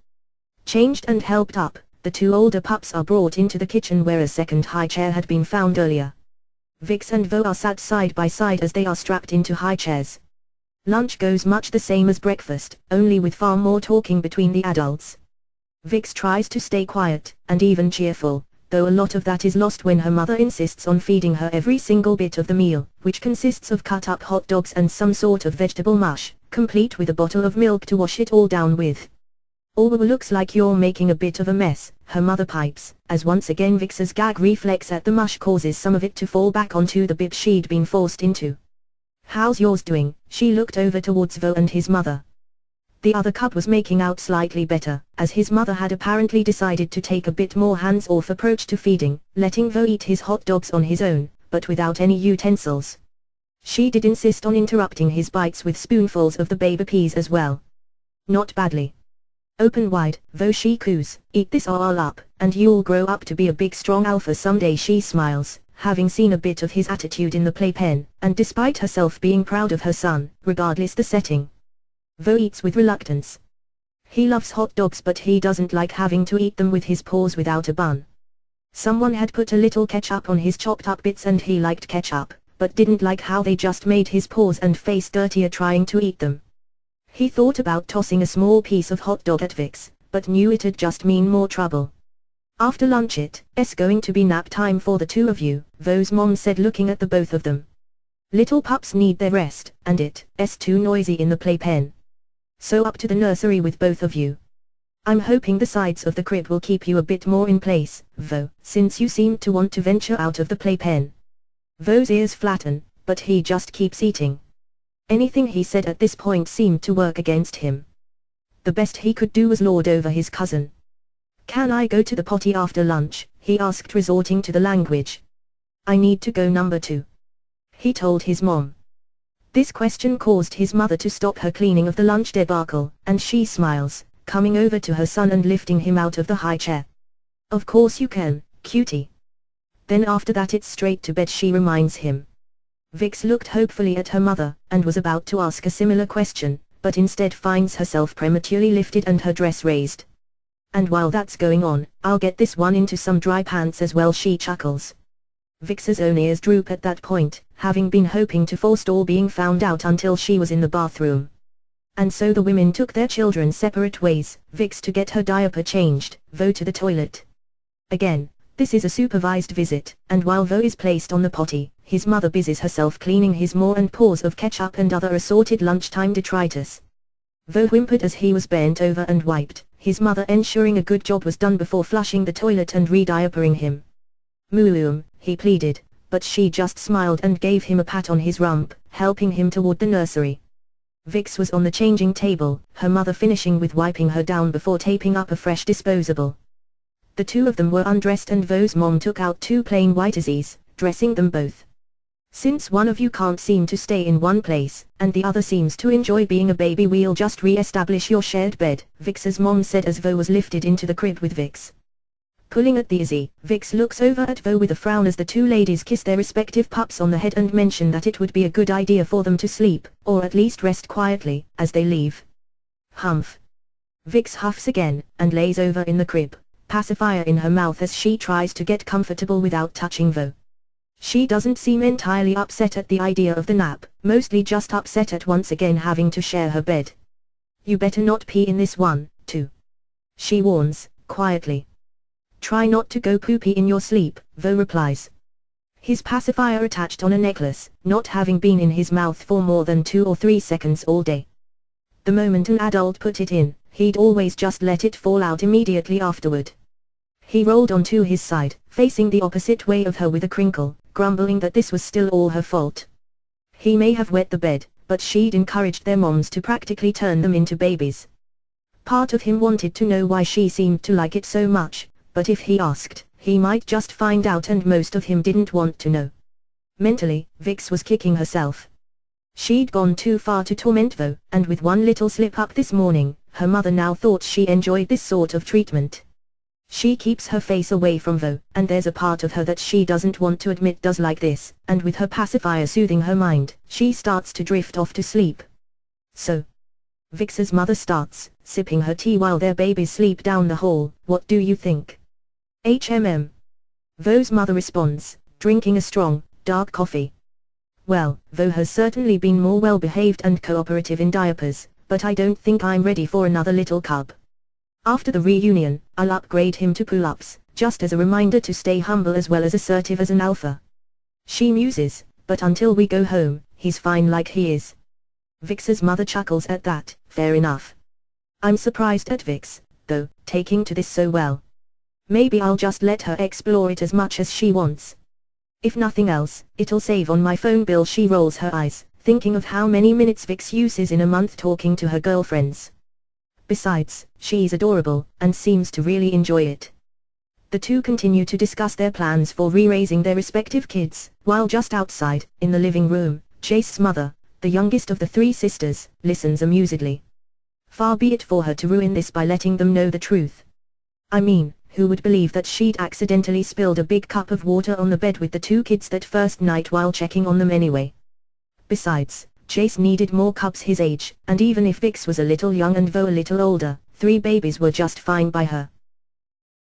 Changed and helped up, the 2 older pups are brought into the kitchen where a second high chair had been found earlier. Vix and Vo are sat side by side as they are strapped into high chairs. Lunch goes much the same as breakfast, only with far more talking between the adults. Vix tries to stay quiet, and even cheerful, though a lot of that is lost when her mother insists on feeding her every single bit of the meal, which consists of cut-up hot dogs and some sort of vegetable mush, complete with a bottle of milk to wash it all down with. Oh, looks like you're making a bit of a mess, her mother pipes, as once again Vix's gag reflex at the mush causes some of it to fall back onto the bib she'd been forced into. How's yours doing? She looked over towards Vo and his mother. The other cub was making out slightly better, as his mother had apparently decided to take a bit more hands-off approach to feeding, letting Vo eat his hot dogs on his own, but without any utensils. She did insist on interrupting his bites with spoonfuls of the baby peas as well. Not badly. Open wide, Vo, she coos, eat this all up, and you'll grow up to be a big strong alpha someday, she smiles, having seen a bit of his attitude in the playpen, and despite herself being proud of her son, regardless the setting. Vo eats with reluctance. He loves hot dogs but he doesn't like having to eat them with his paws without a bun. Someone had put a little ketchup on his chopped up bits and he liked ketchup, but didn't like how they just made his paws and face dirtier trying to eat them. He thought about tossing a small piece of hot dog at Vix, but knew it'd just mean more trouble. After lunch it's going to be nap time for the 2 of you, Vo's mom said looking at the both of them. Little pups need their rest, and it's too noisy in the playpen. So up to the nursery with both of you. I'm hoping the sides of the crib will keep you a bit more in place, Vo, since you seem to want to venture out of the playpen. Vo's ears flatten, but he just keeps eating. Anything he said at this point seemed to work against him. The best he could do was lord over his cousin, "Can I go to the potty after lunch?" he asked, resorting to the language. "I need to go number 2. He told his mom. This question caused his mother to stop her cleaning of the lunch debacle, and she smiles, coming over to her son and lifting him out of the high chair. "Of course you can, cutie. Then after that it's straight to bed," she reminds him. Vix looked hopefully at her mother, and was about to ask a similar question, but instead finds herself prematurely lifted and her dress raised. "And while that's going on, I'll get this one into some dry pants as well," she chuckles. Vix's own ears droop at that point, having been hoping to forestall being found out until she was in the bathroom. And so the women took their children separate ways, Vix to get her diaper changed, Vo to the toilet. Again, this is a supervised visit, and while Vo is placed on the potty, his mother busies herself cleaning his maw and paws of ketchup and other assorted lunchtime detritus. Vo whimpered as he was bent over and wiped, his mother ensuring a good job was done before flushing the toilet and re-diapering him. "Moo," he pleaded, but she just smiled and gave him a pat on his rump, helping him toward the nursery. Vix was on the changing table, her mother finishing with wiping her down before taping up a fresh disposable. The two of them were undressed and Vo's mom took out 2 plain whiteies, dressing them both. "Since one of you can't seem to stay in one place, and the other seems to enjoy being a baby, we'll just re-establish your shared bed," Vix's mom said as Vo was lifted into the crib with Vix. Pulling at the Izzy, Vix looks over at Vo with a frown as the two ladies kiss their respective pups on the head and mention that it would be a good idea for them to sleep, or at least rest quietly, as they leave. Humph. Vix huffs again, and lays over in the crib, pacifier in her mouth as she tries to get comfortable without touching Vo. She doesn't seem entirely upset at the idea of the nap, mostly just upset at once again having to share her bed. "You better not pee in this one, too," she warns, quietly. "Try not to go poopy in your sleep," Vo replies. His pacifier attached on a necklace, not having been in his mouth for more than 2 or 3 seconds all day. The moment an adult put it in, he'd always just let it fall out immediately afterward. He rolled onto his side, facing the opposite way of her with a crinkle, grumbling that this was still all her fault. He may have wet the bed, but she'd encouraged their moms to practically turn them into babies. Part of him wanted to know why she seemed to like it so much, but if he asked, he might just find out, and most of him didn't want to know. Mentally, Vix was kicking herself. She'd gone too far to torment Vo, and with one little slip-up this morning, her mother now thought she enjoyed this sort of treatment. She keeps her face away from Vo, and there's a part of her that she doesn't want to admit does like this, and with her pacifier soothing her mind, she starts to drift off to sleep. "So," Vix's mother starts, sipping her tea while their babies sleep down the hall, "what do you think?" Vo's mother responds, drinking a strong, dark coffee. "Well, Vo has certainly been more well-behaved and cooperative in diapers, but I don't think I'm ready for another little cub. After the reunion, I'll upgrade him to pull-ups, just as a reminder to stay humble as well as assertive as an alpha." She muses, "But until we go home, he's fine like he is." Vix's mother chuckles at that, "Fair enough. I'm surprised at Vix, though, taking to this so well. Maybe I'll just let her explore it as much as she wants. If nothing else, it'll save on my phone bill." She rolls her eyes, thinking of how many minutes Vix uses in a month talking to her girlfriends. Besides, she's adorable, and seems to really enjoy it. The two continue to discuss their plans for re-raising their respective kids, while just outside, in the living room, Chase's mother, the youngest of the 3 sisters, listens amusedly. Far be it for her to ruin this by letting them know the truth. I mean, who would believe that she'd accidentally spilled a big cup of water on the bed with the 2 kids that first night while checking on them anyway? Besides, Chase needed more cubs his age, and even if Vix was a little young and Vo a little older, 3 babies were just fine by her.